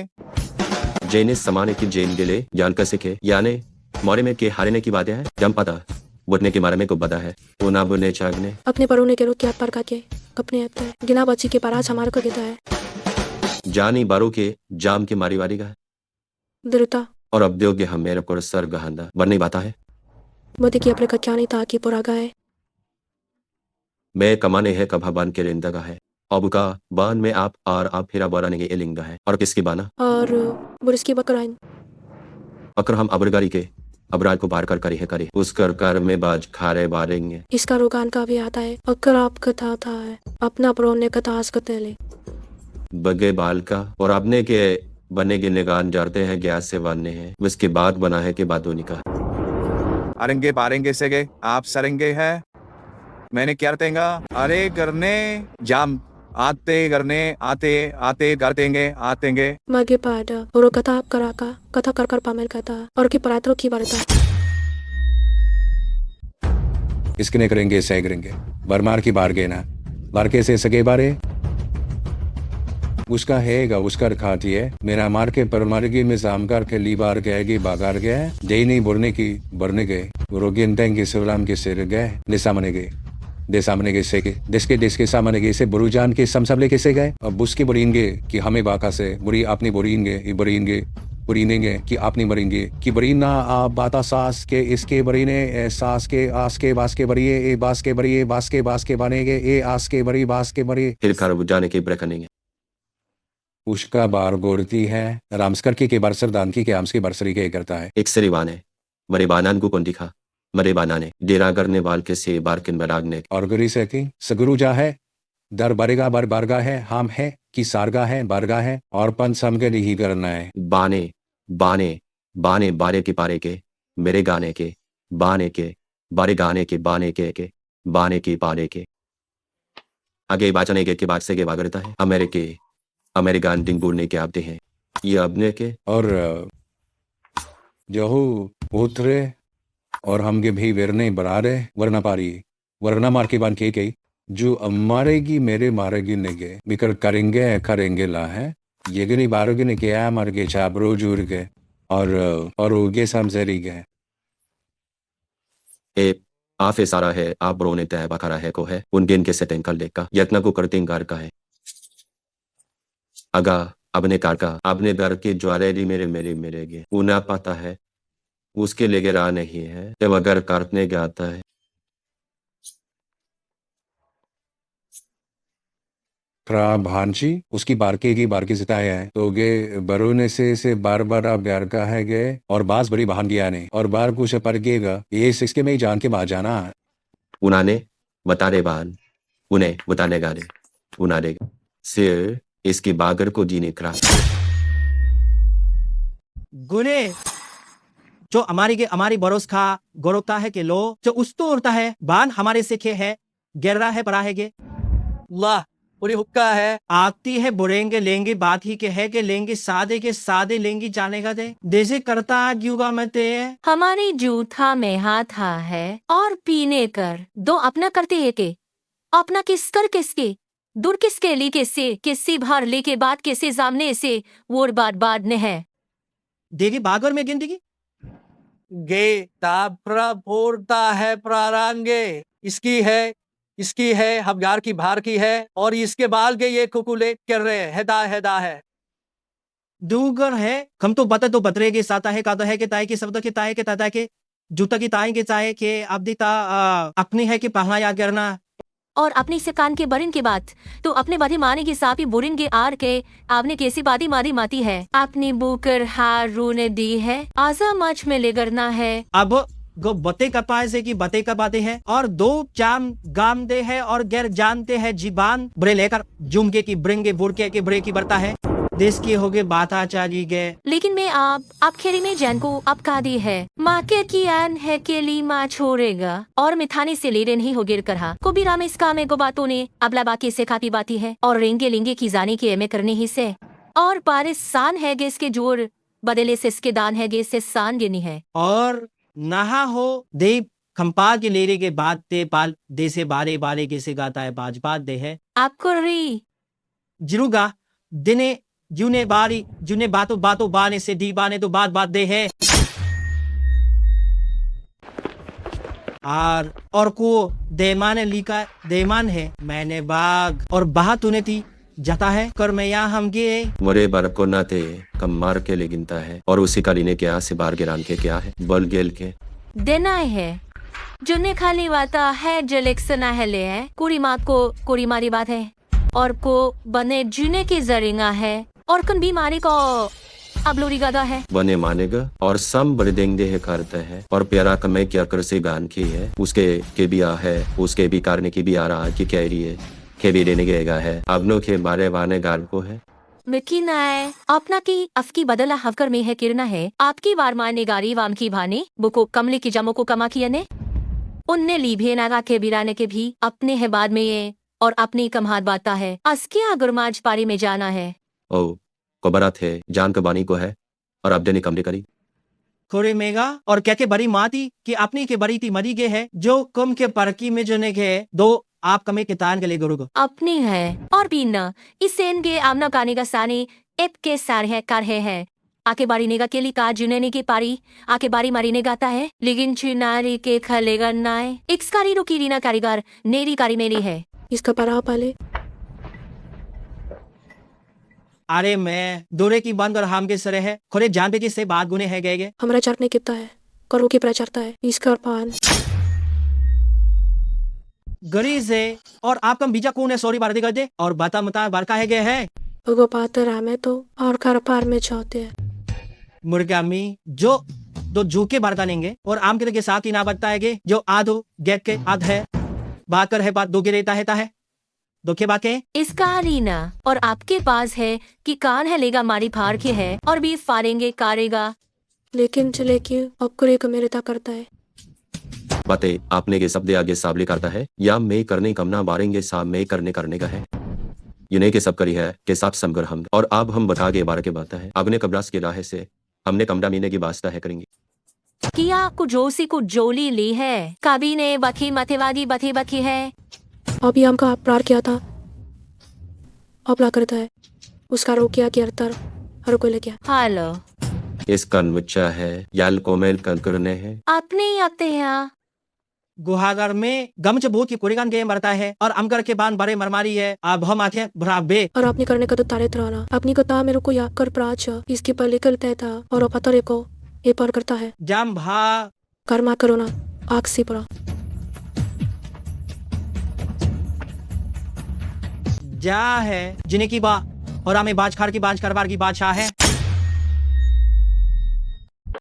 जैने समाने की जैन गिले जान कर सीखे यानी मोरे में के हारने की बातें हैं जम पता बुटने के मारे में को बदा है वो ना बुने चागने अपने परोने के रुक क्या पर का के कपने आता है गिना बच्ची के पराज हमारे को गिता है जानी बारो के जाम के मारी वारी का दृता और अब दोगे हम मेरे को सर गहंदा बनने बाता है मोदी की अपने कच्चा नहीं था कि पुरा गाय मैं कमाने है कभा बान के रेंदा का है अब का बान में आप फिर बारा ने एलिंगा है और किसकी बाना और बुरिस की बकराइन अकर हम अबरगारी के अबराज को बार कर करी है करे उस कर में बाज खारे बारेंगे इसका रोगान का भी आता है अगर आप कथा था है अपना परोने कथा कते ले बगे बाल का और अपने के बने के निगान जाते हैं गैस से बनने हैं उसके बाद बना है के बाद का अरेंगे पारेंगे से गए आप सरेंगे है मैंने क्या देंगा अरे करने जाम आते करने आते कर देंगे आतेंगे मगे पाडा और कथा आप करा का कथा कर कर पामेल कथा और की परात्रों की वार्ता इसके ने करेंगे सह करेंगे बरमार की बार गए ना बार के से सगे बारे उसका हैगा उसका खाती है मेरा मार के परमारगी में सामकार के ली बार गएगी बागार गए जय नहीं बोलने की बरने गए रोगिन के शिवराम के सिर गए निशामने गए देसामने के से देश के सामने के से बुरुजान के समसबले कैसे गए अब उसके बुरीनगे कि हमें बाका से बुरी आपने बुरीनगे ये बुरीनगे बुरीनेंगे कि आप नहीं मरेंगे कि बरीना आप बाता सास के इसके बरीने सास के आस के बास के बरिए ए बास के बरिए बास के बनेगे ए आस के बरी बास के बरी फिर खर जाने के ब्रेकनेंगे उसका बार गोरती है रामस्कर के बरसर दान की के आम्स के बरसरी के करता है एक सरीवान है मरे बानान को कौन दिखा मरे बाना ने डेरा करने वाल के से बार किन बरागने और गुरी से की सगुरु जा है दर बरेगा बर बारगा है हम है कि सारगा है बारगा है और पंच सम के नहीं करना है बाने बाने बाने बारे के पारे के मेरे गाने के बाने के बारे गाने के बाने के बाने के पाने के आगे बाचने के बाद से के बागरता है अमेरिकन दिन बोलने के आते हैं ये अपने के और जहू उतरे और हम के भी वेरने बरारे वरना पारी वरना मार के बान के कई जो मारेगी मेरे मारेगी नेगे बिकर करेंगे ला है ये गनी बारोगे ने क्या मार के छाबरो जूर के और उगे समझरी गए ए आफे सारा है आप रोने तय बखारा है को है उनके इनके सेटिंग कर लेका यत्न को करते इंकार का है अगा अपने कार का अपने दर के ज्वारेरी मेरे गे उन्हें पता है उसके लेके रहा नहीं है जब अगर काटने के आता है भांची उसकी बारके सिताया है तो गे बरोने से बार बार आप प्यार का है गए और बास बड़ी बहान गया ने और बार कुछ परगेगा ये सिक्स में ही जान के बाद जाना उन्होंने बता दे बान उन्हें बताने गा दे उन्होंने सिर इसकी बागर को जीने करा गुने जो हमारी बरोस खा गौरवता है कि लो जो उस तो उड़ता है बान हमारे सिखे है गिर है परा है गे ला पूरी हुक्का है आती है बुरेंगे लेंगे बात ही के है कि लेंगे के सादे लेंगी जाने का दे जैसे करता युगा में ते हमारी जूठा में हाथ है और पीने कर दो अपना करते है के अपना किस कर किसके दूर किसके ली किससे किसी भार ले के बाद किसी सामने से वो बात ने है देगी बागर में गिनती गे ताप्रा फोड़ता है प्रारांगे इसकी है हबगार की भार की है और इसके बाल के ये कुकुले कर रहे हैदा है दूगर है हम तो बतरे के साता है काता है के ताए के शब्द के ताए के ताता के जूता की ताए के चाहे के अब दीता अपनी है कि पहला या करना और अपनी से कान के बरिन के बात तो अपने बाधी माने के सापी बुरिन के आर के आपने कैसी बाधी मारी माती है अपनी बुकर हार रूने दी है आजा मच में ले करना है अब गो बते का पाए से की बते का बातें है और दो चाम गाम दे है और गैर जानते हैं जीबान बुरे लेकर जुमके की ब्रिंगे बुरके के बुरे की बरता है देश की होगे बात आचारी गए लेकिन मैं आप खेरी में जैन को अब का दी है माँ के की आन है के लिए माँ छोड़ेगा और मिठाने से ले नहीं हो गिर कर को भी राम इसका में गो बातों ने अबला बाकी से खाती बाती है और रेंगे लेंगे की जाने की एमे करने ही से और बारिश सान है गे इसके जोर बदले से इसके दान है गे इससे सान गिनी है और नहा हो देव खम्पा के लेरे के बाद ते पाल दे से बारे के से गाता है बाज बात दे है आपको री जिरुगा दिने जुने बातों बाने से दी बाने तो बात दे है और को देमान लिखा देमान है मैंने बाग और बाह तूने थी जाता है कर मैं यहाँ हम गे मोरे बार को ना थे कम मार के ले गिनता है और उसी का लीने क्या से बार गिरान के क्या है बल गेल के देना है जुने खाली वाता है जलेक्सना है ले है कुरी मात को कुरी मारी बात है और को बने जुने की जरिंगा है और कन बीमारी को अब लोरी गदा है बने मानेगा और सम बड़े देंगे है करता है और प्यारा कमे क्या कर से गान की है उसके के भी आ है उसके भी करने की भी आ रहा की कह रही है के भी देने गएगा है अपनों के बारे वाने गाल को है मिकी नाय अपना की अफकी बदला हवकर में है किरना है आपकी वार मारने गारी वाम की भाने बुको कमले की जमो को कमा किया ने उनने लीभे नागा के बिराने के भी अपने है बाद में ये और अपनी कमहात बाता है अस्किया गुरमाज पारी में जाना है ओ को बरात है जान का बानी को है और अब देने कमरे करी खोरे मेगा और क्या के बड़ी माती कि अपनी के बड़ी थी मरी गे है जो कम के परकी में जने के दो आप कमे के तान के लिए गुरु को अपनी है और बीना इसे इनके आमना काने का सानी एप के सार है कर है आके बारी नेगा के लिए का जुनेने की पारी आके बारी मारी ने गाता है लेकिन चुनारी के खलेगा नाय एक्सकारी रुकी रीना कारीगर नेरी कारी मेरी है इसका परा पाले अरे मैं दूरे की बंद और हम के सरे है खोरे जान पे जिससे बात गुने है गए हमारा चरने कितना है करो की प्रचारता है इसका पान गरी से और आपका बीजा कौन है सॉरी बार कर दे और बता मता बार का है गए है उगो पाते रामे तो और कर पार में चाहते हैं मुर्गामी जो दो झूके बार लेंगे और आम के साथ ही ना बताएंगे जो आधो गैक के आध है बात कर है बात दो के रहता है दो के बाके इसका रीना और आपके पास है कि कान है लेगा मारी फाड़ के है और भी फाड़ेंगे कारेगा। लेकिन चले कि अब करे को मेरे ता करता है बातें आपने के शब्द आगे साबले करता है या मैं करने कमना बारेंगे साब में करने का है यूने के सब करी है के साथ समगर हम और अब हम बता के बार के बात है अगने कबरास के राह से हमने कमरा मीने की वास्ता है करेंगे किया कुजोसी को जोली ली है कभी ने बखी मथेवादी बथे बखी है अभी हमका अपराध किया था अपला करता है उसका रो किया कि अरतर हर कोई ले गया हेलो इसका बच्चा है याल कोमेल करने है अपने ही आते हैं गुहागर में गमच भूत की कुरिगान के मरता है और अमगर के बान बड़े मरमारी है अब हम आते हैं भराबे और आपने करने का तो तारे तराना अपनी को ता मेरे को याद कर प्राच इसके पर निकलता था और पता को ये पर करता है जाम भा कर्मा करो ना आग सी पड़ा जा है जिन्हें की बा और हमें बाज खार की बाज करवार की बादशाह है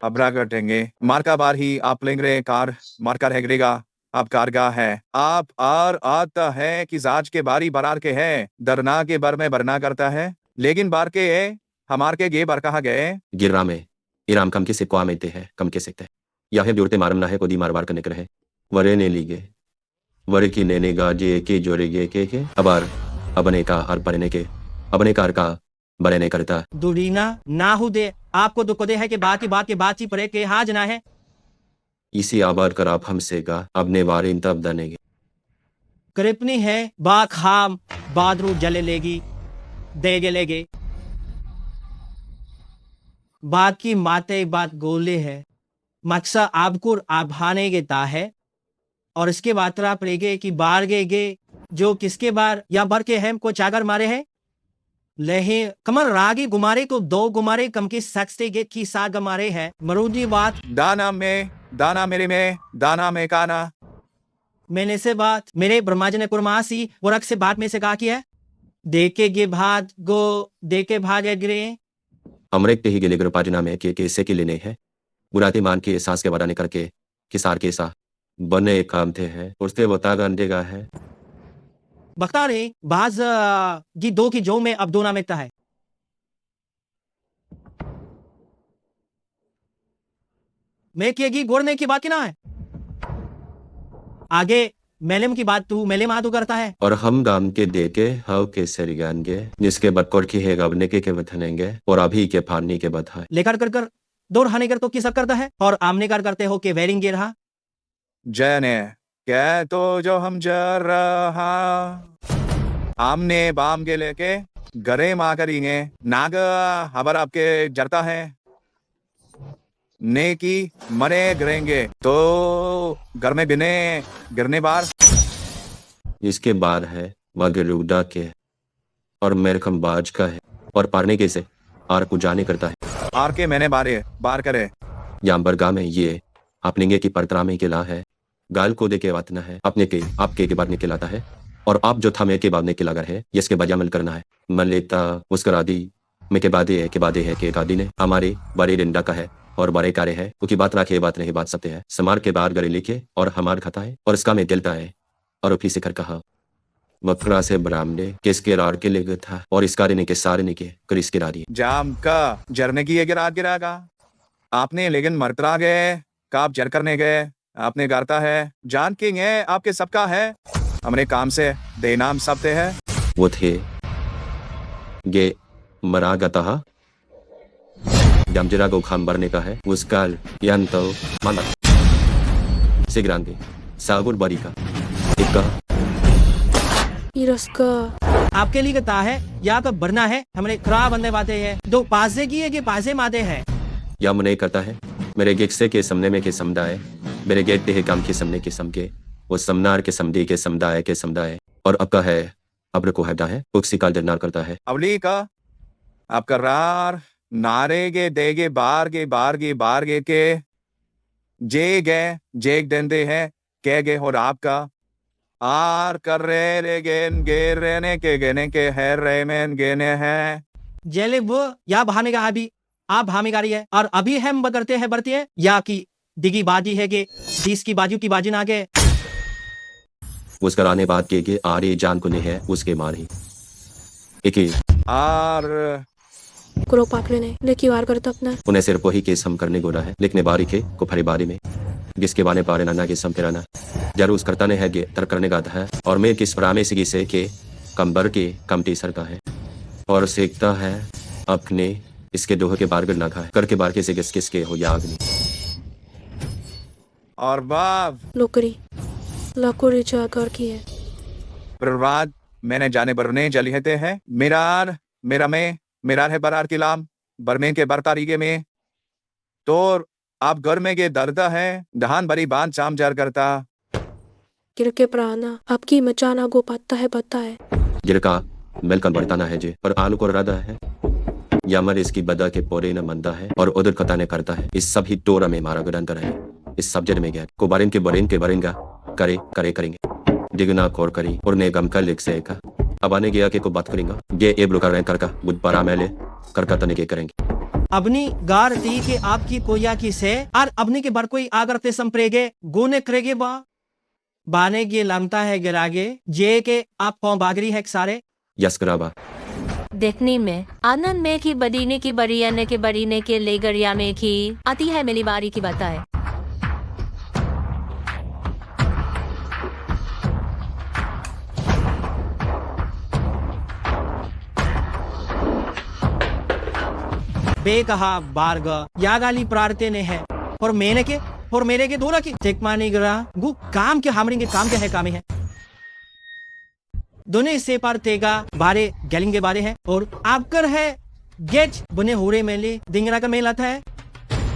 अबरा कटेंगे मार्का बार ही आप लेंगे कार मार्का रहेगा आप कारगा है आप और आता है कि जाज के बारी बरार के है दरना के बर में बरना करता है लेकिन बार के हमार के गे बार कहा गए गिर्रा में इराम कम के से क्वा में है कम के सकते या है जुड़ते मारम ना है कोदी मार बार करने के रहे वरे ने लीगे वरे की नेने गा जे के जोड़े गे के अबार अपने का और पढ़ने के अपने कार का बड़े नहीं करता दुरीना ना हो दे आपको दुख दे है कि बात की बात ही पड़े के हाज ना है इसी आबाद कर आप हमसे गा अपने वारे इन तब दनेगे कृपनी है बा खाम बादरू जले लेगी देगे लेगे बात की माते बात गोले है मक्सा आपकुर आभाने के ता है और इसके बातरा पड़ेगे कि बार गे जो किसके बार या बर के हम को चागर मारे है लहे कमर रागी गुमारे को दो गुमारे कम की सकते गे की सा गमारे है मरूदी बात दाना मेरे में दाना में काना मैंने से बात मेरे ब्रह्माजी ने कुरमासी वरक से बात में से कहा किया देखे गे भात गो देखे भाग गिरे हमरे के ही गिले पाजना में के कैसे के लेने हैं बुराती मान के एहसास के वादा करके किसार के सा बने काम थे है उससे बता गंदेगा है बता रहे बाज जी दो की जो में अब दो नाम एकता है मैं किएगी गोरने की बात की ना है आगे मेलेम की बात तू मेले मातू करता है और हम गाम के दे के हाउ के सरिगानगे जिसके बटकोर की है गबने के बथनेंगे और अभी के फानी के बधाए लेकर कर कर दौड़ हाने कर तो किस करता है और आमने कर करते हो के वेरिंग गे रहा जय ने क्या तो जो हम जर रहा आमने बाम के लेके गरे माँ करेंगे नाग हबर आपके जरता है ने की मरे गिरेंगे तो घर में बिने गिरने बार इसके बाद है मगर रुदा के और मेरखम बाज का है और पारने के से आर को जाने करता है आर के मैंने बारे बार करे यांबरगा में ये अपने की परतरा में के ला है गाल को दे के वातना है अपने के आपके बाद निकलाता है और आप जो था मैं के बाद निकला है इसके बजामल करना है मन लेता उसकर आदि में के बादे है के आदि ने हमारे बड़े डंडा का है और बड़े कार्य है उसकी बात रखे बात नहीं बात सकते हैं समार के बाद गले लिखे और हमार खाता है और इसका में दिलता है और उफी से कर कहा मकरा से बरामदे किसके रार के ले था और इसका ने के सारे ने के कर इसके रारी जाम का जरने की गिरागा आपने लेकिन मरतरा गए काप जर करने गए आपने गारता है जान किंग है आपके सबका है हमने काम से दे नाम सब थे है वो थे गे मरा गता जमजरा को खाम भरने का है उसका यंतो माना सिगरांगे सागुर बरी का इक्का इसका आपके लिए कहता है या का भरना है हमने खराब बंदे बातें हैं दो पासे की है कि पासे माते हैं या मुने करता है मेरे गिक्से के समने में के समुदाय मेरे गेट है काम के समने के सम के वो समनार के समदी के समुदाय और अब का है अब्र को हटा है उक्सी का डरनार करता है अवली का आप करार नारेगे देगे बारगे के जेग देंदे हैं कह और आपका आर कर रे गेन गे रेने के गेने के है रेमेन गेने हैं जेले वो या भामेगा अभी आप भामेगा रही है और अभी हम बदलते हैं बढ़ते हैं या कि दिगी बाजी है कि 20 की बाजू ना गए उसका आने बात के आरे जान को नहीं है उसके मारी एक ही आर करो पाकले ने लेकी वार करता अपना उन्हें सिर्फ वही केस हम करने गोरा है लिखने बारी के को फरी बारी में जिसके बाने पारे नाना के सम फिराना जरूर करता ने है गे तर करने का है और मैं किस परामे से के कंबर के कम टीसर का है और सीखता है अपने इसके दोह के बारगढ़ ना खाए करके बार के से किसके हो या अग्नि और बाप लोकरी लाकोरी जाकर की है बर्बाद मैंने जाने बरने जली हेते हैं मेरा है बरार की लाम बरमेन के बरतारीगे में तो आप घर में के दर्द है दहान भरी बांध चाम जार करता किरके प्राणा आपकी मचाना गो पाता है जिरका मिलकर बढ़ता ना है जे पर आलू को रदा है यामर इसकी बदा के पोरे न मंदा है और उधर कता ने करता है इस सभी टोरा में मारा गडन कर है इस सब्जेक्ट में गया को बारिन के बरेंगा करेंगे दिगना खोर करी और ने गम का लिख से का अब आने गया के को बात करेंगा ये ए ब्लोकर रैंक करका बुध पारा मेले करका तने के करेंगे अपनी गार दी के आपकी कोया की से और अपनी के बर कोई आगरते संप्रेगे गोने करेगे बाने के लमता है गिरागे जे के आप कौन बागरी है सारे यस कराबा देखने में आनंद में की बदीने की बरियाने के बरीने के लेगरिया में की आती है मेरी बारी की बताए बेकहा बारग या गाली प्रारते ने है और मेरे के दोनों की चेक मानी गरा गु काम के हमरिंगे काम के है कामे है दोनों इससे पार तेगा बारे गैलिंगे बारे है और आपकर है गेज बने होरे मेले दिंगरा का मेला था है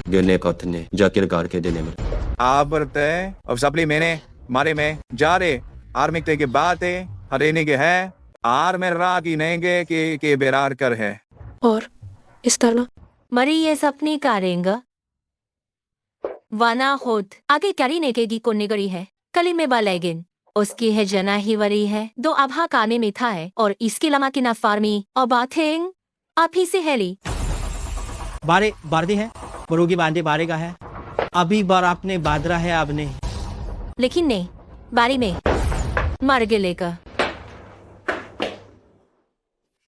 गिरने कथने जाकिर गार के देने में आप बरते अब सपली मैंने मारे में जा रे आर्मिक ते के बात है हरेने के है आर में रा की नेंगे के बेरार कर है और इस तरह मरी ये सपनी करेंगा वाना होत आगे करी नेकेगी कोने गरी है कली में बालेगिन उसकी है जना ही वरी है दो आभा कामे में था है और इसके लमा की ना फार्मी और बाथिंग आप ही से हेली बारे बारदे है बरोगी बांधे बारे का है अभी बार आपने बादरा है आपने लेकिन नहीं बारी में मर गिले का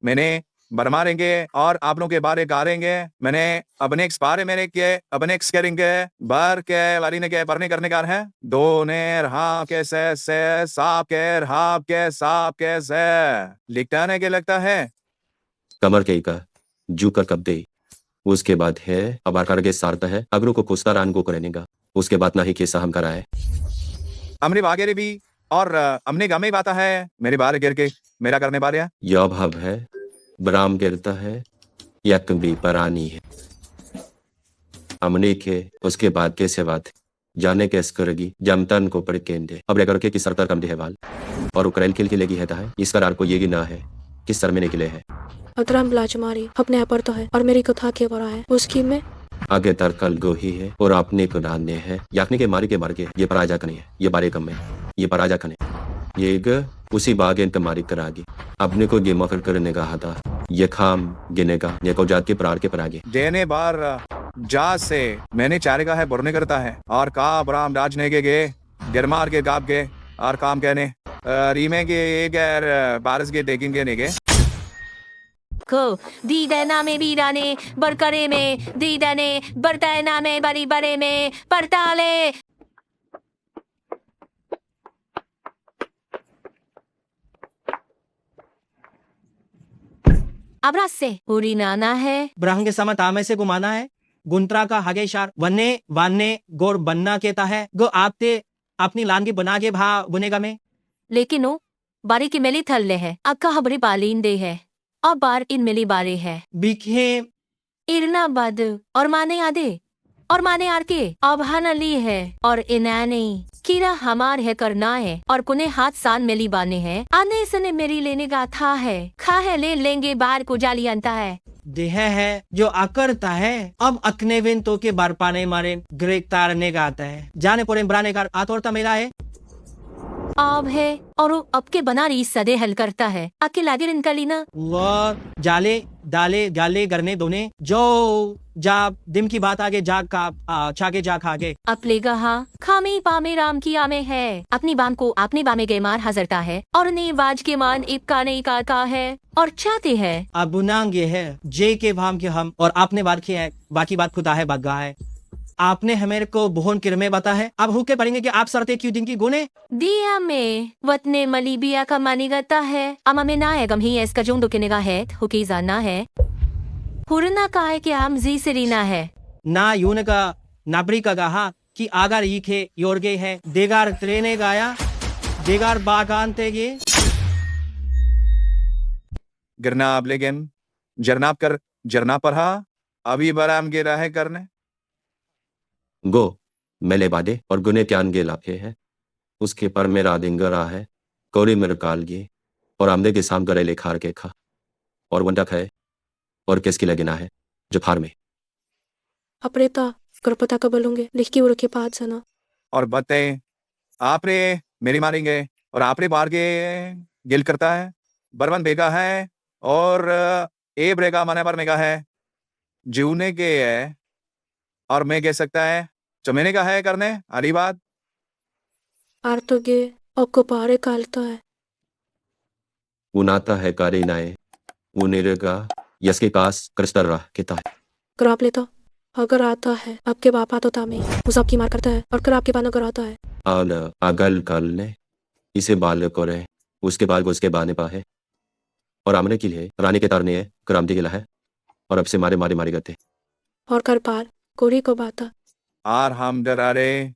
मैंने बरमारेंगे और आप लोगों के बारे गारेंगे मैंने अपने बारे मैंने के अपने करेंगे बार के वारी ने के पढ़ने करने का है दो ने रहा के से साप के रहा के साप के से लिखता ने के लगता है कमर के का जू कर कब दे उसके बाद है अब आकार के सारता है अगरू को कुस्ता रान को करेगा उसके बाद ना ही केसा हम कराए हमने बागेरे भी और हमने गामे बाता है मेरे बारे गिर के मेरा करने बारे यह भाव है ब्राम गिरता है यक भी परानी है हमने के उसके बाद कैसे बात जाने के स्करगी जमतन को पड़ केंदे अब लेकर के किस सरकार कम दे वाल और उकरेल खेल के लेगी है इस करार को ये भी ना है किस सर में निकले है अतरम ब्लाच मारी अपने आप पर तो है और मेरी कथा के बड़ा है उसकी में आगे तरकल गोही है और आपने को डालने है याकने के मार के ये पराजा कने है ये बारे कम है ये पराजा कने ये उसी बागे तुम्हारी करागी अपने को ये मफर करने का था ये खाम गिनेगा ये को जात के प्रार के परागे देने बार जा से मैंने चारे का है बुरने करता है और का बराम राजने के गे गिरमार के गाप के और काम कहने रीमे के एक बारिश के देखेंगे नहीं के को दी देना में बीराने बरकरे में दी देने बरतैना में बरी बरे में परताले अबराज से पूरी नाना है ब्रह्म के समय तामे से गुमाना है गुंत्रा का हगे शार वन्ने वान्ने गोर बनना केता है गो आपते अपनी लान की बना के भा बुनेगा में लेकिन वो बारी की मेली थल्ले है अक्का हबरी बालीन दे है और बार इन मिली बारे है बिखे इरना बद और माने आदे और माने आर के अब ली है और इनाने कीरा हमार है करना है और कुने हाथ सान मिली बाने है आने इसने मेरी लेने का था है खा है ले लेंगे बार को जाली अंता है देह है जो आकरता है अब अकने विन तो के बार पाने मारे गिरफ्तार ने गाता है जाने पोरे ब्राने का आतोरता मेरा है आब है और वो अब के बना रही सदे हल करता है आके लागे इनका लीना वह जाले डाले गाले करने दोने जो जा दिम की बात आगे जा का छागे जा खागे अपले गहा खामे पामे राम की आमे है अपनी बाम को आपने बामे गए मार हजरता है और ने बाज के मान इबका नहीं का है और चाहते हैं अब बुनांग ये है जे के भाम के हम और आपने बात की है बाकी बात खुदा है बग्गा है आपने हमें को बोहन किरमे बता है अब हुके पड़ेंगे कि आप सरते क्यों दिन की गुने दिया में वतने मलीबिया का मानी गता है अमा में ना है गम ही इसका जों दुके निगाह है हुकी जाना है हुरना का है कि हम जी सरीना है ना यून का नाबरी का गहा कि आगर ही खे योरगे है देगार ट्रेने गाया देगार बागान ते ये गिरना आप लेकिन जरनाप कर जरना पढ़ा अभी बराम गे रहा है करने गो मेले बादे और गुने त्यान गे लाफे है उसके पर मेरा दिंगर रहा है कोरी मेरे काल गे और आमदे के साम करे ले खार के खा और वंडक है और किसकी लगना है जो फार में अप्रेता करपता का बोलूंगे लिख के उड़ के पास सना और बते आपरे मेरी मारेंगे और आपरे बार के गिल करता है बरवन बेगा है और ए ब्रेगा मने पर मेगा है जीवने के है और मैं कह सकता है चमेने का है करने आरी बात आर तो गे आपको पारे कालता है वो नाता है कारी नाए वो निरेगा यसके पास क्रिस्टल रहा किता है कराप लेता अगर आता है आपके बापा तो तामे उस आपकी मार करता है और कर आपके पान अगर आता है आल अगल कल ने इसे बाल करे उसके बाल को उसके बाने पा है और आमने के लिए रानी के तारने है करामती गिला है और अब से मारे मारे मारे गते और कर पार कोरी को बाता आर हम डरारे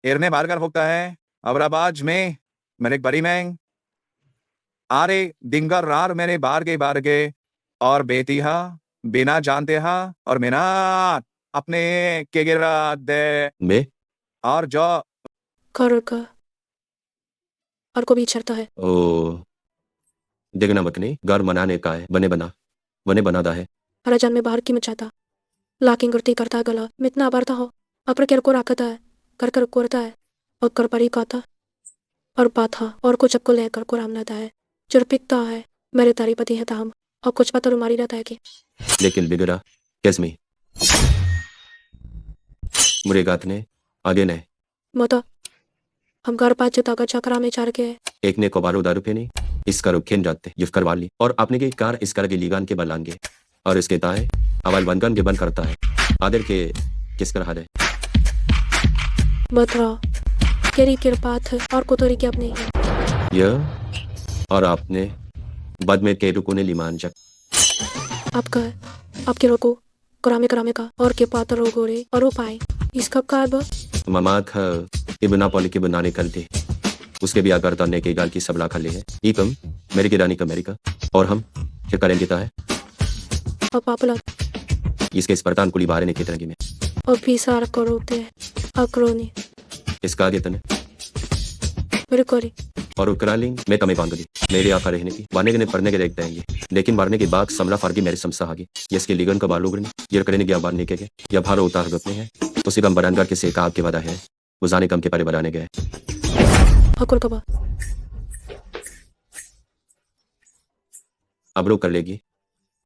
एरने बार कर होता है अबराबाज में मेरे बड़ी मैंग आरे दिंगर रार मेरे बार के और बेतिहा बिना जानते हा और मेना अपने के गिरा दे में और जो कर का और को भी छरता है ओ देखना बकनी घर मनाने का है बने बनादा है हरा जान में बाहर की मचाता लाकिंग गुर्ती करता है गला मितना आबारता हो अपर केर को राखता है कर कोरता है और कर परी काता और पाथा और कुछ को लेकर को रामनाता है चुरपिकता है मेरे तारी पति है ताम और कुछ पता रुमारी रहता है कि लेकिन बिगड़ा कैसमी मुरे गात ने आगे ने मोता हम घर पाँच जता का चक्रा में चार के एक ने कोबारो दारू पे नहीं इसका रुखेन जाते युफ करवा ली और आपने के कार इस कर के लीगान के बलांगे और इसके ताए अवाल बनगन के बन करता है आदर के किस कर है बतरा केरी किरपात है और कोतरी के अपने ही यह और आपने बद में के रुको ने लिमान जक आपका है आपके रोको करामे का और के पात्र रोगोरे और उपाय इसका कारब ममाक इबना पॉली के बनाने करते उसके भी आकर तन्ने के गाल की सबला खा ले है ईकम मेरी की रानी का अमेरिका और हम क्या करेंगे ता है और पापला इसके इस परतान कुली बारे ने की तरह में और भी सारा करोते हैं अक्रोनी इसका आगे तने मेरे कोरी और उकरालिंग मैं तमें बांगली मेरे आका रहने की बाने के ने पढ़ने के देख देंगे लेकिन मारने के बाद समला फारगी मेरे समसा आगे इसके लिगन का बालू गरनी ये करने गया बार निके के या भारो उतार गपने हैं उसी कम बरानगर के सेका आपके वादा है वो जाने कम के परे बनाने गए हकुर कबा अबरो कर लेगी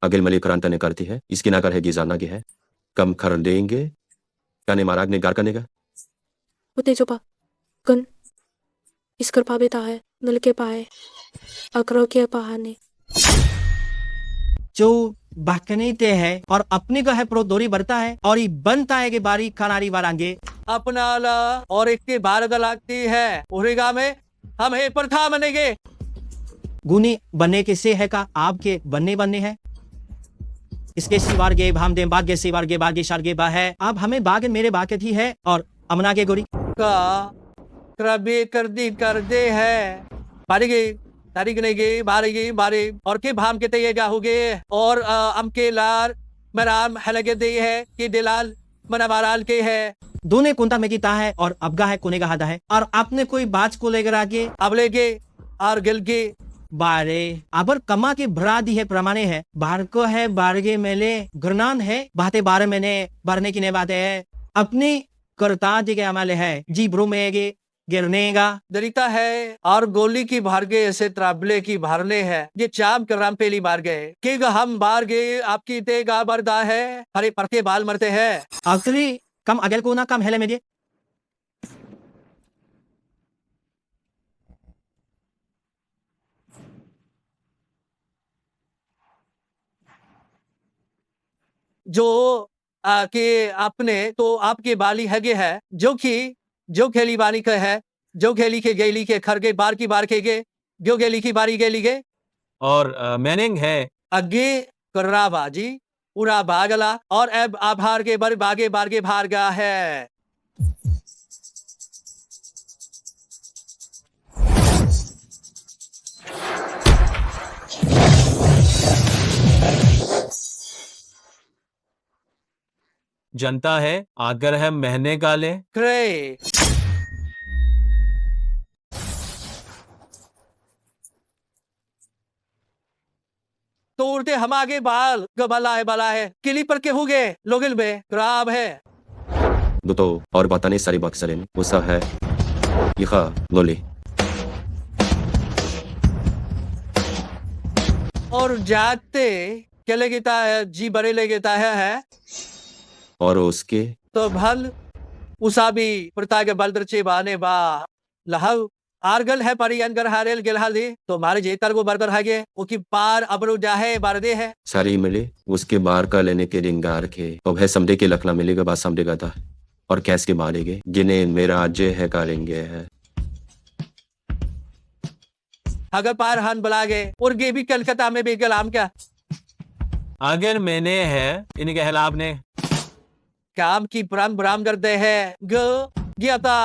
अगिल मलिक क्रांता ने करती है इसकी ना कर है जाना की है कम कर देंगे क्या ने महाराज ने गार करने का उतने चुपा गन इसकर पाबेता है नल के पाए अकरो के पहाने जो बाकने ते है और अपने का है प्रोदोरी बढ़ता है और ये बनता है कि बारी खनारी बारांगे अपना ला और एक के बार लगती है उरेगा में हम हे प्रथा बनेंगे गुनी बनने के से है का आपके बनने हैं इसके सिवार गे भाम दे बागे सिवार गे बागे शार गे बा है अब हमें बाग मेरे बागे थी है और अमना के गोरी का क्रबे कर दे है बारीगे तारीख नहीं गे बारे और के भाम के तय जाओगे और अम के लार मराम हलगे दे है कि दिलाल मना बाराल के है दोने कुंता में ता है और अबगा है कोने का हादा है और आपने कोई बाज को लेकर आगे अब लेगे और गिल के बारे अबर कमा के भरा दी है प्रमाणे है बार को है बारगे मेले गुरनान है बाते बारे मैंने बारने की ने बातें है अपने करता जी के अमाले है जी ब्रो में गे गिरनेगा दरिता है और गोली की भारगे ऐसे त्राबले की भारले है ये चाम कराम पेली बार गए के हम बार गए आपकी तेगा बरदा है हरे परते बाल मरते हैं आखिरी कम अगल को ना कम हेले मेरे जो के आपने तो आपके बाली हगे है जो खेली बानी का है जो खेली के गेली के खरगे बार की बार के गे जो गेली की बारी गेली गे और मैनिंग है अगे कर्रा बाजी उड़ा बागला और अब आभार के बर बागे बारगे भार गा है जनता है आगर है महीने गाले क्रे तोड़ते हम आगे बाल बला है किली पर के हुगे लोगिल में खराब है दुतो और बताने सारी बक्सरेन उसा है यखा लोली और जाते क्या लेगिता है जी बड़े लेगिता है और उसके तो भल उसा भी प्रता के बलदरचे बाने बा लहव आरगल है परी अनगर हारेल गिलहा दे तो मारे जेतर को बरबर हागे उकी पार अबरू जाहे बारदे है सारी मिले उसके बार का लेने के रिंगार के अब है समझे के लखला मिलेगा बात समझेगा था और कैस के मारेगे जिन्हें मेरा अजय है कारेंगे है अगर पार हान बुलागे और गे भी कलकत्ता में भी गलाम क्या अगर मैंने है इनके हिलाब ने काम की प्राण ब्राम करते हैं गता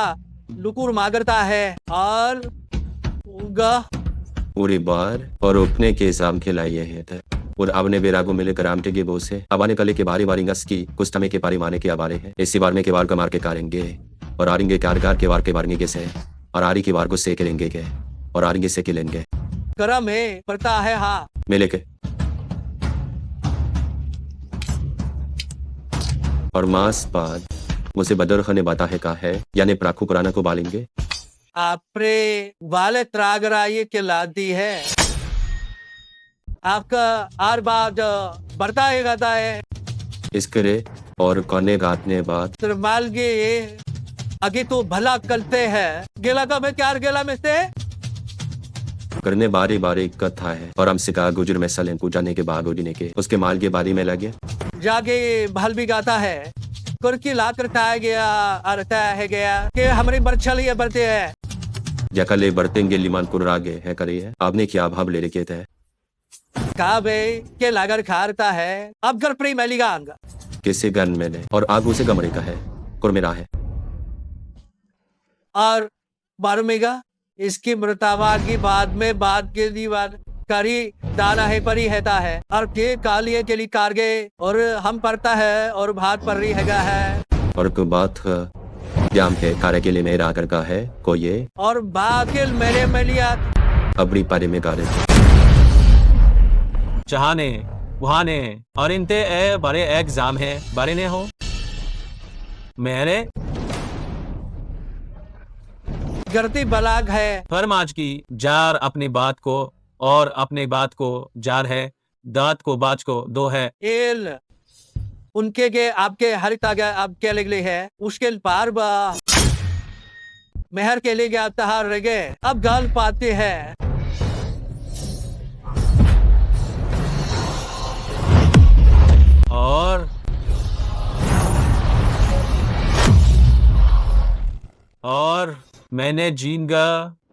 लुकुर मागरता है और पूरी बार और उपने के हिसाब खिलाइए है था और अब ने बेरा को मिले करामटे के बोस है अब आने कले के बारी बारी गस की कुछ समय के पारी माने के आवारे है इसी बार में के बार का मार के कारेंगे और आरेंगे कारगार के वार के बारने के से और आरी की वार को सेक लेंगे के और आरेंगे से के लेंगे करम है पड़ता है हाँ मिले के और मास बाद मुझे बदर खाने बाता है का है यानी प्राखु कुराना को बालेंगे आपरे वाले त्रागरा ये के लादी है आपका आर बाद बढ़ता है गाता है इसके और कोने गातने बाद तरमाल के आगे तो भला करते हैं गेला का मैं क्या गेला में से करने बारी बारी कथा है और हम सिका गुजर में सलें को जाने के बाद उड़ने के उसके माल के बारी में लगे जाके भल भी गाता है कुर्की ला करता है गया अरता है गया कि हमारी बरछली बढ़ते हैं जकले बरतेंगे लिमान कुरागे है करिए आपने क्या भाव ले रखे थे कहा बे के लागर खारता है अब घर प्री मैलीगा आंगा किसी गन में ने और आगू से गमरे का है कुरमेरा है और बारमेगा इसकी मृतावा की बाद में बाद के दीवार करी दाना है परी हैता है और के कालिए के लिए कारगे और हम पड़ता है और भात पर रही है और को बात जाम के कारे के लिए मेरा आकर का है को ये और बाकिल मेरे मेलिया अपनी पारे में गारे चाहने वहाने और इनते ए बड़े एग्जाम है बारे ने हो मेरे गरती बलाग है फरमाज की जार अपनी बात को और अपनी बात को जार है दांत को बाज को दो है एल उनके के आपके हर तागा आपके लगले है उसके पार बा मेहर के लिए गया तहार रगे अब गाल पाते हैं और मैंने जीनगा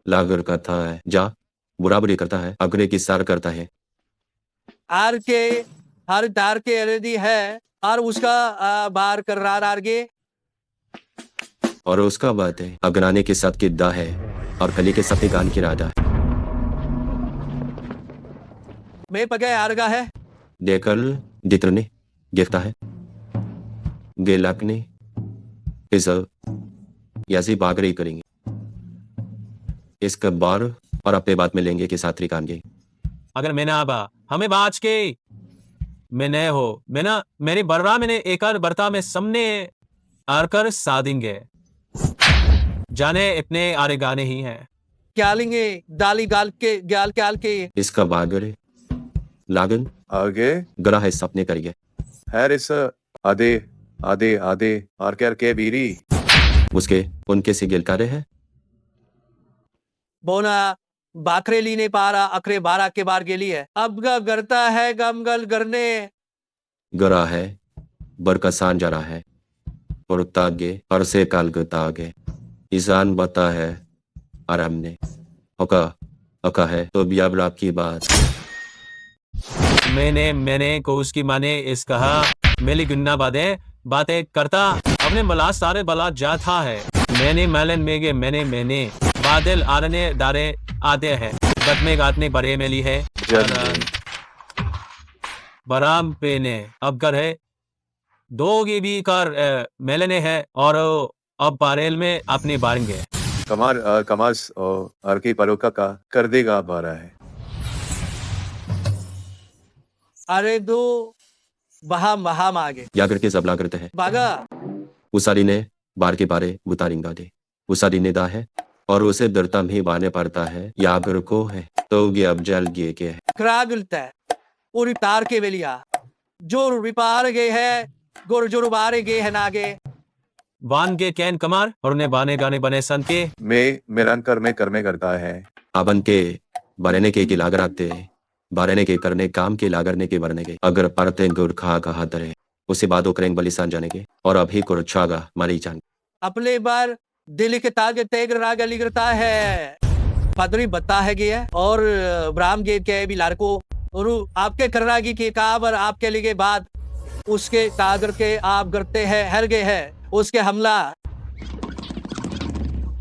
लागर करता है जा बुराबरी करता है अगरे की सार करता है आर के हर दार के एलडी है और उसका बार कर रहा आरगे और उसका बात है अगराने के साथ किद्दा है और कली के साथ गान की राधा है मैं पगे आरगा है देखल दित्रने गिरता है गेलाकने इस यासी बागरी करेंगे इसका बार और अपने बात में लेंगे के साथ रिकाएंगे अगर मैं ना बा हमें बाज के मैं न हो मैं ना मेरी बर्रा मैंने एक और बर्ता में सामने आकर साधेंगे जाने इतने आरे गाने ही हैं क्या लेंगे दाली गाल के गाल के आल के इसका बागरे लागन आगे गला है सपने करिए हैरिस आधे आधे आधे और के बीरी उसके उनके से गिलकारे हैं बोना बाकरे लीने पारा अकरे बारा के बार गेली है अब गरता है गमगल गरने गरा है बरका सान जरा है और तागे और से काल तागे ईशान बता है आराम ने ओका ओका है तो बियाब की बात मैंने को उसकी माने इस कहा मेली गुन्ना बातें करता अपने मला सारे बला जाता है मैंने मैलन मैंने बादल आरने दारे आते हैं गत में गातने बड़े मेली है बराम पे ने अब कर है दो की भी कर मेलने है और अब बारेल में अपने बारेंगे कमार कमास और की परोका का कर देगा बारा है अरे दो बहा आगे या करके सबला करते हैं बागा उसारी ने बार के बारे उतारिंगा दे उसारी ने दा है और उसे डरता भी बाने पड़ता है या अगर को है तो ये अब जल गे के है क्रागलता है पूरी तार के वेलिया जोर विपार गे है गोर जोर बारे गे है नागे बान के कैन कमार और उन्हें बाने गाने बने सन के मैं मेरन कर में कर्मे करता है अबन के बरने के लागर आते बारने के करने काम के लागरने के बरने के अगर परते गुर खा कहा दरे उसे बादो करेंगे बलिसान जाने के और अभी को छागा मारी जान अपने बार दिल के तागे तेग राग लिगरता है पदरी बता है गया और ब्राह्म गेट के भी लारको और आपके करनागी के काबर आपके लिए बाद उसके तागर के आप करते हैं हर गए है उसके हमला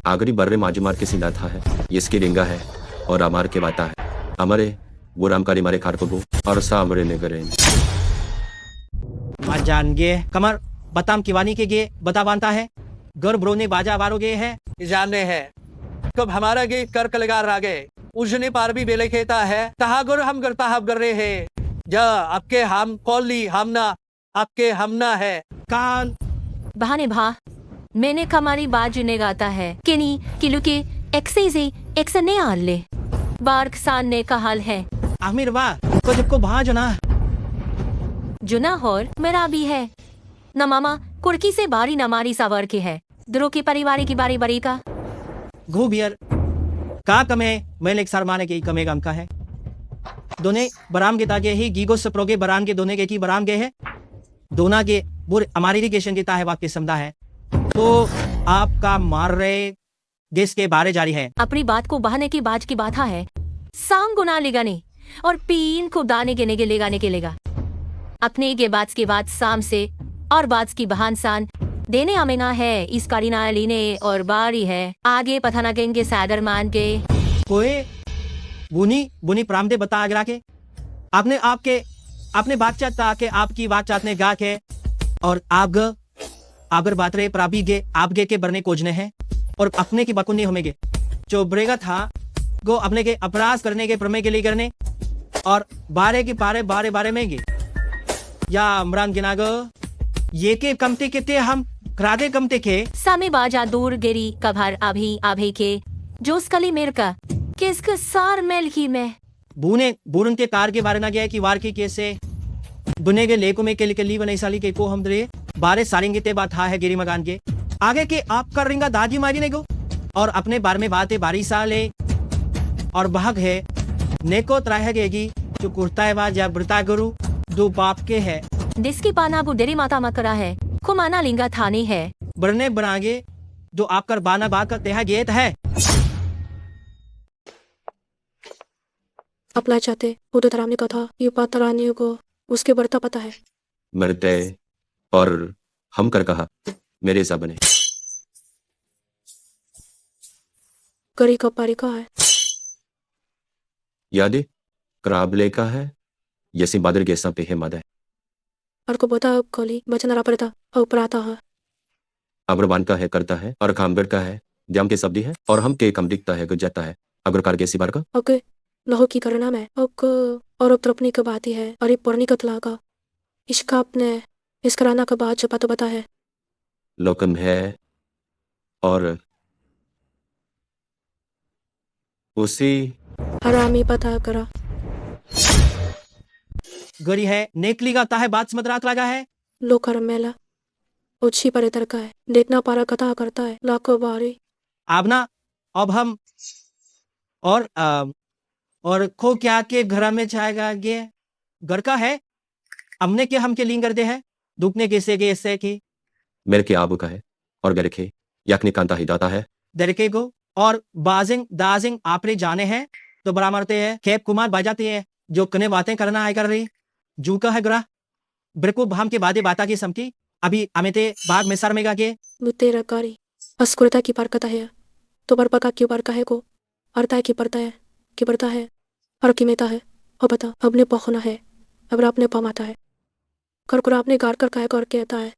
आगरी बर्रे माजी मार के सीधा था है इसकी रिंगा है और अमार के बाता है हमारे वो रामकारी मारे खार को और सामरे ने करे मत जान गे कमर बताम किवानी के गे बता बांधता है गर ब्रो ने बाजा वारो गे है जानने हैं कब हमारा गे कर कलगार रागे उजने पार भी बेले खेता है तहा गुर हम करता हब कर रहे हैं जा आपके हम कौली हमना आपके हमना है काल बहाने भा मैंने कमारी बात जुने गाता है किनी किलु के एक्से ने आल ले बार्क सान ने का हाल है आमिर वाह को जब को भा जना जुना होर मेरा भी है न मामा कुर्की से बारी न मारी सावर के है द्रो की परिवारी की बारी बरी का घू बियर का कमे मैंने एक सरमाने के कमे गम का है दोने बराम के तागे ही गीगो सप्रोगे बराम के दोने के की बराम के है दोना के बुर हमारी इरिगेशन के ताहे वाक्य समझा है तो आपका मार रहे गेस के बारे जारी है अपनी बात को बहाने की बाज की बात है सांग गुना लेगाने और पीन को दाने के नेगे लेगाने के लेगा अपने के बाद शाम से और बात की बहान सान देने आमेगा है इस कारीना लीने और बारी है आगे पथाना कहेंगे सादर मान के कोई बुनी बुनी प्रामदे बता आगरा के आपने आपने बात चाहता के आपकी बात चाहते गा के और आप अगर बात रहे प्राबी गे आप गे के बरने कोजने हैं और अपने की बकुनी होमेगे जो ब्रेगा था गो अपने के अपराध करने के प्रमेय के लिए करने और बारे की बारे में गे या इमरान गिनागो ये के कमते के ते हम क्रादे कमते के सामे बाजा दूर गिरी कभार आभी के जोस कली मेर का किसक सार मेल की में बुन के कार के बारे ना गया कि वार की कैसे बुने के लेको में के ली बने साली के को हम दरे बारे सारेंगे ते बात है गिरी मकान के आगे के आप कर रेंगा दादी मारी ने को और अपने बारे में बातें बारी साल है और भाग है नेको त्राहेगी जो कुर्ता है बाज या बृता गुरु दो बाप के है जिसकी पाना बुडेरी माता मकरा है खुमाना लिंगा थानी है बरने बनागे जो आपकर बाना बात का तेहा गेत है अपना चाहते उदय राम ने कथा ये बात रानी को उसके बढ़ता पता है मरते और हम कर कहा मेरे सब बने करी का पारी का है यादे कराबले का है यसी बादल के सब पे है मद है और को बता कोली बचन रा पड़ता और पराता है अब्रबान का है करता है और खामगढ़ का है द्याम के शब्दी है और हम के कम दिखता है गुजरता है अगर कार कैसी बार का Oke, loho ki karena मैं ओके और अब तरपनी का बात ही है और ये पुरानी कतला का इसका आपने इस कराना का बात छपा तो बता है लोकम है और उसी हरामी पता करा गरी है नेकली गाता है बात समझ रात लगा है लो कर मेला उच्छी परे तरका है देखना पारा कथा करता है लाखों बारी अब ना अब हम और खो क्या के घर में जाएगा ये घर का है हमने के हम के लिंग कर दे है दुखने कैसे गे इससे की मेरे के आबू का है और गरे के यकनी कांता ही दाता है दरके को और बाजिंग दाजिंग आपने जाने हैं तो बड़ा मरते हैं खेप कुमार बजाते हैं जो कने बातें करना आए कर रही जू का है ग्रह बिरकु भाम के बादे बाता की समकी अभी अमिते बाग में सर में गा के तेरा कारी अस्कुरता की पार कथा है तो पर पका क्यों पार का है को अर्ता है की पड़ता है कि पड़ता है और किमेता है और बता अपने पखना है अब अपने पमाता है करकुरा अपने गार कर कहे कर कहता है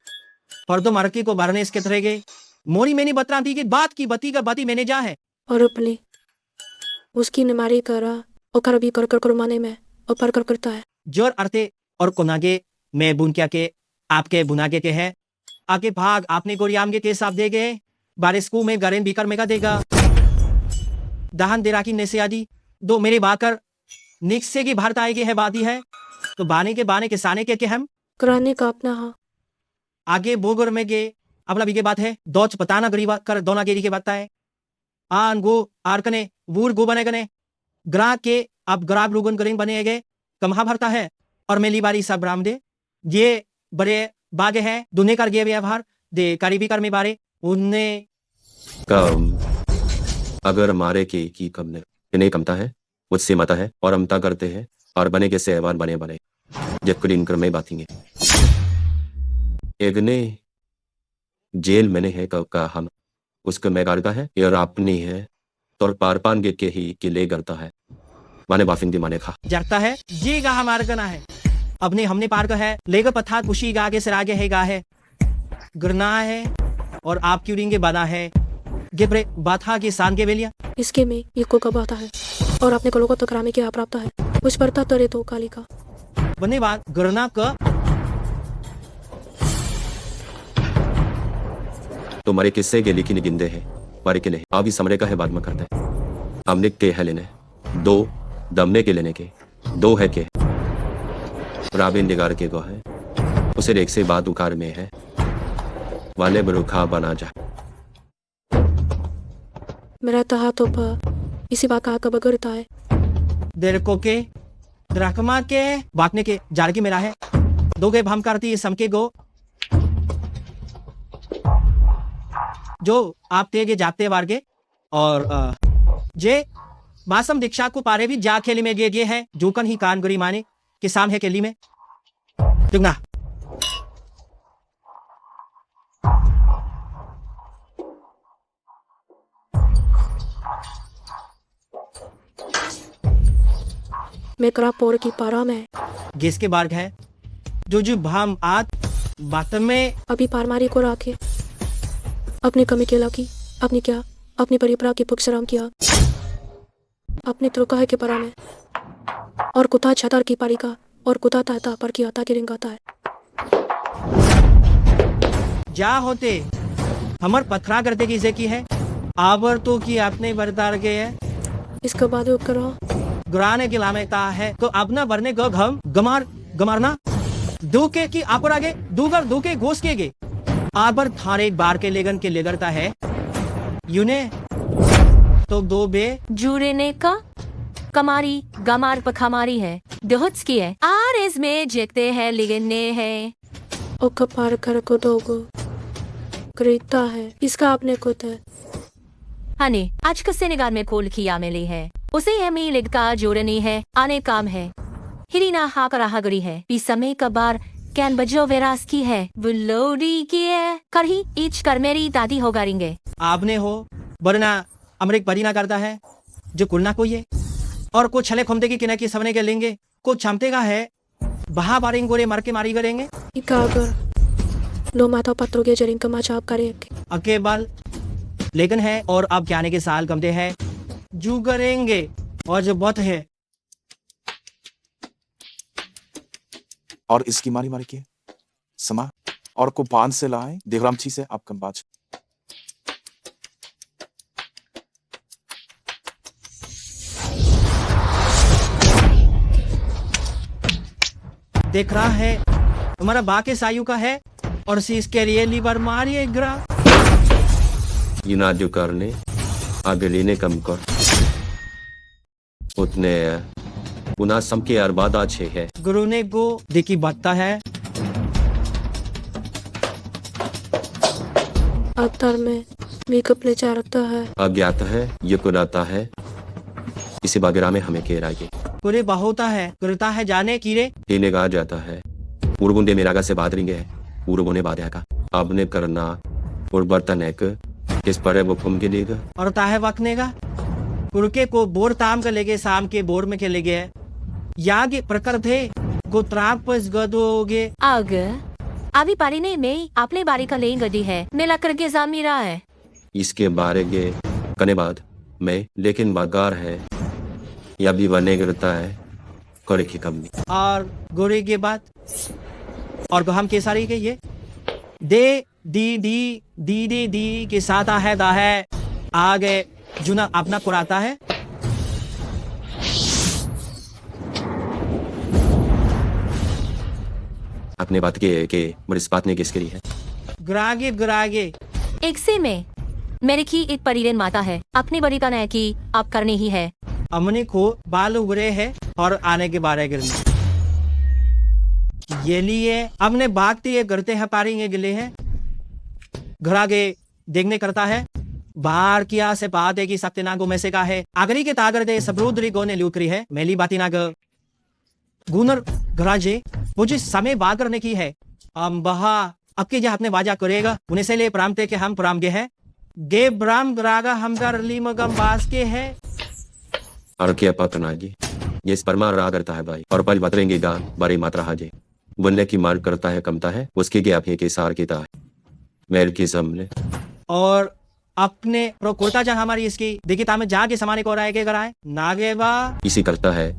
पर तो मरकी को भरने इसके तरह गए मोरी मैंने बतरा थी कि बात की बती का बती मैंने जा है और अपनी उसकी निमारी करा और कर भी कर माने में और पर कर करता है जोर अर्थे और कोनागे मैं बुन क्या के आपके बुनागे के है आगे भाग आपने गोरियाम के साथ दे गए बारिस्कू में गरेन बीकर में का देगा दहन देरा की नेसे आदि दो मेरे बाकर निक्से की भारत आएगी है बादी है तो बाने के साने के हम कराने का अपना हाँ आगे बोगर में गे अपना भी के बात है दोच बताना गरीब कर दोना गेरी के बात है आन गो आरकने वूर गो बने गने ग्राह के अब ग्राब रुगन करें बने गए कमहा भरता है और मेली बारी सब राम दे ये बड़े बागे हैं दुने कर गए व्यवहार दे करीबी कर में बारे उनने कम अगर मारे की कम ने नहीं कमता है मुझसे मता है और अमता करते हैं और बने के सेवान बने जब कुछ इनकर में बातेंगे एगने जेल मैंने है का हम उसका मैं गाड़ता है और अपनी है तो पारपान के ही कि ले करता है माने बाफिंदी माने खा जरता है ये गा हमारा गना है अपने हमने पार का है लेकर पथा कुशी गा के सिरागे है गा है गिरना है और आप क्यों रिंगे बना है गिब्रे बाथा के सान के बेलिया इसके में ये को कब आता है और अपने कलो को तकरामे के आप है उस परता तरे तो काली का बने बात गिरना का तुम्हारे किस्से के लिखी गिंदे हैं मारे के नहीं अभी समरे का है बाद में करते हैं हमने के है लेने दो दमने के लेने के दो है के राबिन निगार के गो है उसे एक से बात उकार में है वाले बरुखा बना जा मेरा तहा तो इसी बात का बगरता है देर को के द्राकमा के बातने के जारगी मेरा है दो गए भाम करती समके गो जो आप तेगे जाते वारगे और जे मासम दीक्षा को पारे भी जा खेली में गे है जोकन ही कान गरी माने कि साम है केली में दुगना मैं करा पोर की पारा में गेस के बार्ग है जो भाम आत बात में अभी पारमारी को राखे अपनी कमी केला की अपनी क्या अपनी परिपरा की पुक्षराम किया अपने त्रुका है के परा में और कुता छतर की पारी का और कुता ताता पर की आता की रिंगाता है जा होते हमर पथरा करते की से की है आवर तो की आपने बरतार के है इसके बाद करो गुराने की लामेता है तो अपना भरने को घम गमारना दूके की आपर आगे दूगर दूके घोष के गे आबर थारे बार के लेगन के लेगरता है यूने तो दो बे जूरे ने का कमारी गमार पखामारी है दोहत्स की है आर इसमें जेकते हैं लिगने है ओ कपार कर को दोगो करीता है इसका आपने कुत है हने आज कस्से निगार में खोल किया मिली है उसे हमें लिगका जोड़नी है आने काम है हिरीना हा करा गरी है पी समय का बार कैन बजो वेरास की है बुलोडी की है कर ही ईच कर मेरी दादी हो गारेंगे आपने हो वरना अमरिक बरीना करता है जो कुलना कोई है और को छले खुमते की किना की सवने के लेंगे को छमते का है बहा बारेंगे गोरे मर के मारी करेंगे इकागर लो माता पत्रों के जरिंग कमा चाप करे अके बाल लेकिन है और अब क्या आने के साल गमते हैं जू करेंगे और जो बहुत है और इसकी मारी मारी की समा और को 5 से लाए देवराम छी से आप कम 5 देख रहा है हमारा बाके सायु का है और सी इसके लिए लीवर मारिए ग्रा युनाजो करने आगे लेने कम कर उतने उना सम के अरबाद अच्छे है गुरु ने को देखी बत्ता है अवतार में मेकअप ले जा रखता है अज्ञात है ये कुराता है इसी बागेरा में हमें केर आगे कुरे बहुता है करता है जाने कीरे टीने कहा जाता है पूर्वुंडे मेरागा से बात रिंगे है पूर्वों बात का आपने करना और बर्तन है किस पर है वो फुम के लिए और ताहे वकनेगा कुरके को बोर ताम का लेगे शाम के बोर में खेले गए याग प्रकर थे को त्राप पस गदोगे आग अभी पारी ने में आपने बारी का ले गदी है मेला करके जामी रहा है इसके बारे के कने बाद मैं लेकिन बागार है या भी बने गिरता है करे की कमी और गोरे के बाद और हम के सारी के ये दे दी दी दी दी दी के साथ है दा है आगे जुना अपना कुराता है अपने बात के मेरे इस बात ने किसके लिए है ग्रागे ग्रागे एक से में मेरे की एक परिरेन माता है अपनी बड़ी का नया की आप करने ही है अमने को बाल उगरे है और आने के बारे गिरने ये लिए हमने भागते ये करते हैं पारेंगे गिले हैं घर आगे देखने करता है बाहर किया से बात है कि सत्यनागो में से का है आगरी के तागर दे सबरूदरी गो ने लूकरी है मेली बाती नाग गुनर घराजे मुझे समय बात करने की है हम बहा अब के जो अपने वाजा करेगा उन्हें से ले प्राम ते के हम प्राम गे है गे ब्राम रागा हम कर ली मगम बास के है और क्या पकना जी ये स्पर्मा रहा करता है भाई और पल बतरेंगे गान बड़ी मात्रा हाजे बुनने की मार करता है कमता है उसकी के आप के सार की है मेल की समले और अपने कुर्ता जहां हमारी इसकी देखिए तामे जाके समाने को राय के कराए नागेवा इसी करता है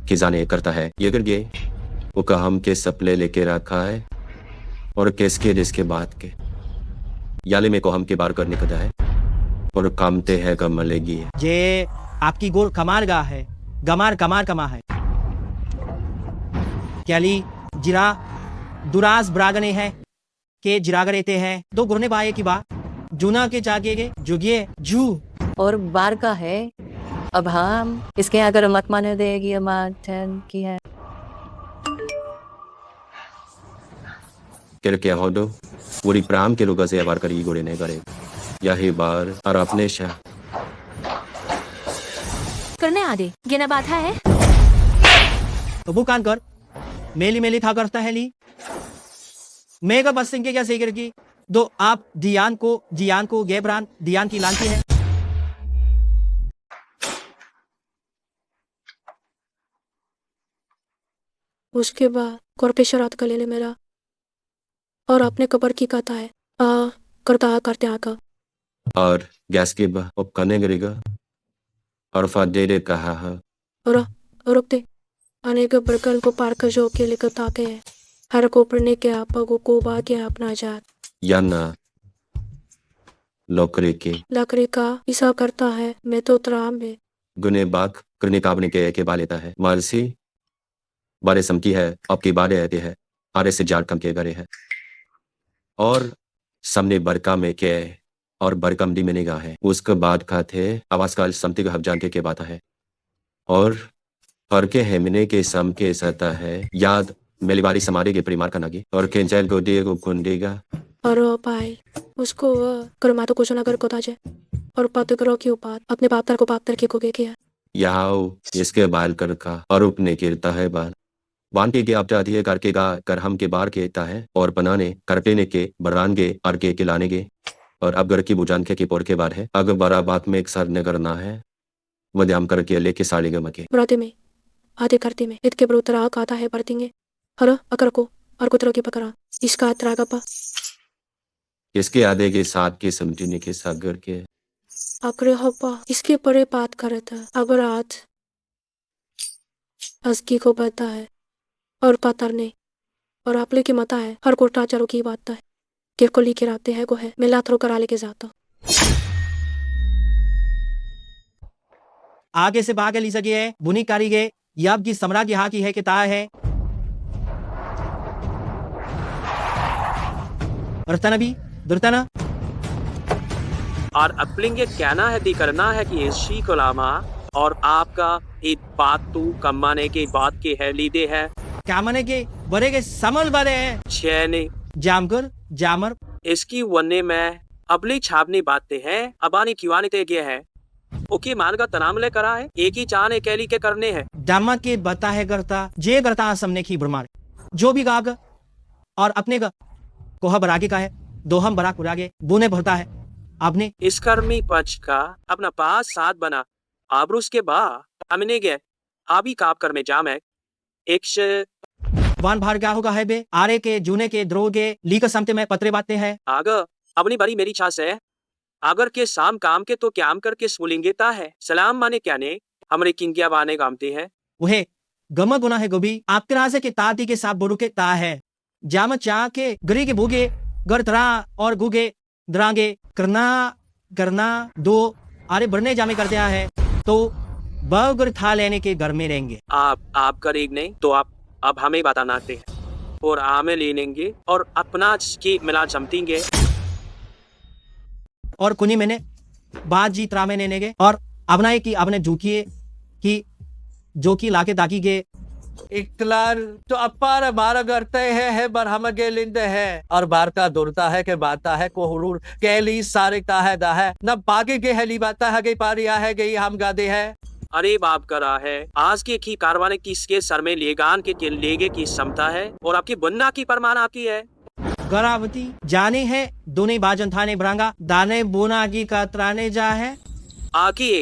कि जाने करता है ये कर गए वो का हम के सपले लेके रखा है और किसके जिसके बात के याले में को हम के बार करने का है और कामते है कमलेगी है जे आपकी गोर कमाल गा है गमार कमार कमा है क्याली जिरा दुराज ब्रागने है के जिराग रहते हैं दो गुरने बाए की बात जूना के जागे गे जुगिए जू और बार का है अब हम इसके अगर मत माने देगी अमाटन की है कर क्या हो दो पूरी प्राम के लोगों से अबार करी गोरे नहीं करे यही बार और अपने शाह करने आदे गिना बात है तो वो कान कर मेली मेली था करता है ली मेगा बस सिंह के क्या सीकर की दो आप जियान को गेबरान दियान की लानती है उसके बाद कॉर्पेशन रात का ले ले मेरा और अपने कबर की कहता है करता करते आका और गैस के उपकरने करेगा और फादे ने कहा है और रुक दे आने के बरकल को पार कर जो के लेकर ताके है हर को पढ़ने के आप को बा के अपना जात या ना लौकरे के लकड़ी का ऐसा करता है मैं तो त्राम में गुने बाग करने काबने के बा लेता है मारसी बारे समकी है आपकी बारे रहते हैं आरे से जाट कम के करे है और सामने बरका में के और बरकम दी में निगाह है उसके बाद का थे आवाज काल समती का हक जान के बात है और फरके है मिने के सम के सता है याद मेली बारी समारे के परिमार का नगी और केंचल को दिए को कुंडेगा और भाई उसको कर मा तो कुछ ना कर को ताजे और पत करो क्यों बात अपने बाप को बाप के को किया यहाँ इसके बाल कर का और उपने गिरता है बाल वानके के आप जाती है करके गा कर हम के बार केता है और बनाने करपेने के बरान के और के लाने के और अब घर की बुझान के पोर के बार है अगर बड़ा बात में एक सर न करना है वो ध्यान करके लेके साड़ी गम के बराते में आधे करते में इतके बरोतरा आता है बरतेंगे हर अकर को और कुतरो के पकड़ा इसका अतरा गपा इसके आधे के साथ के समझने के सागर के अकरे हब्बा इसके परे बात करे था अगर आज अस्की को पता है और पतर नहीं और आपले की मता है हर कोटा चारों की बात है के को लिखे आते हैं को है मैं लाथरो करा लेके जाता आगे से भाग ली सके है बुनी कारीगे यब की सम्राज्य यहाँ की है कि ता है रतनबी दुर्तना और अपलिंग ये कहना है दी करना है कि इसी कोलामा और आपका एक बात तू कमाने की बात की है लीदे है क्या मने के बड़े के समल बड़े हैं छेने जामकर जामर इसकी वन्ने में अपनी छापनी बातें हैं अबानी क्यों ते गए है ओके मान का तनामले करा है एक ही चाहने कैली के करने हैं दामा के बता है करता जे करता समने की ब्रह्मांड जो भी गाग और अपने का कोहा बरागे का है दोहम बराक उरागे बुने भरता है आपने इस कर्मी पक्ष का अपना पास साथ बना आबरूस के बा हमने गए आबी काप कर में जाम है एक वान भार क्या होगा है बे आरे के जूने के द्रोह के लीक समते में पत्रे बातें हैं आग अपनी बड़ी मेरी छास है अगर के शाम काम के तो क्याम करके स्मूलिंगेता है सलाम माने क्या ने हमरे किंगिया बाने कामते हैं वहे गम गुना है गोभी आपके राजे के ताती के साथ बोरू के ता है जाम चा के गरी के भूगे गर तरा और गुगे द्रांगे करना करना दो आरे बढ़ने जामे करते है तो बगर था लेने के घर में रहेंगे आप करेग नहीं तो आप अब हमें बताना हैं और आमे ले लेंगे और अपना की मिला जमतेंगे और कुनी मैंने बात जी त्रामे लेने के और अपना है कि आपने झूठिए कि जो कि लाके ताकी के इख्तलार तो अपार बार करते है बर हम के लिंद है और बारता दुरता है के बाता है को हुरूर कैली सारिता है दा है न बाकी के है ली बाता है गई पारिया है गई हम गादे है अरे बाप करा है आज के की कारवाने किसके सर में लेगान के लेगे की क्षमता है और आपकी बुन्ना की परमान आपकी है गरावती जाने है दोनों बाजन थाने ब्रांगा दाने बोना की कतराने जा है आकी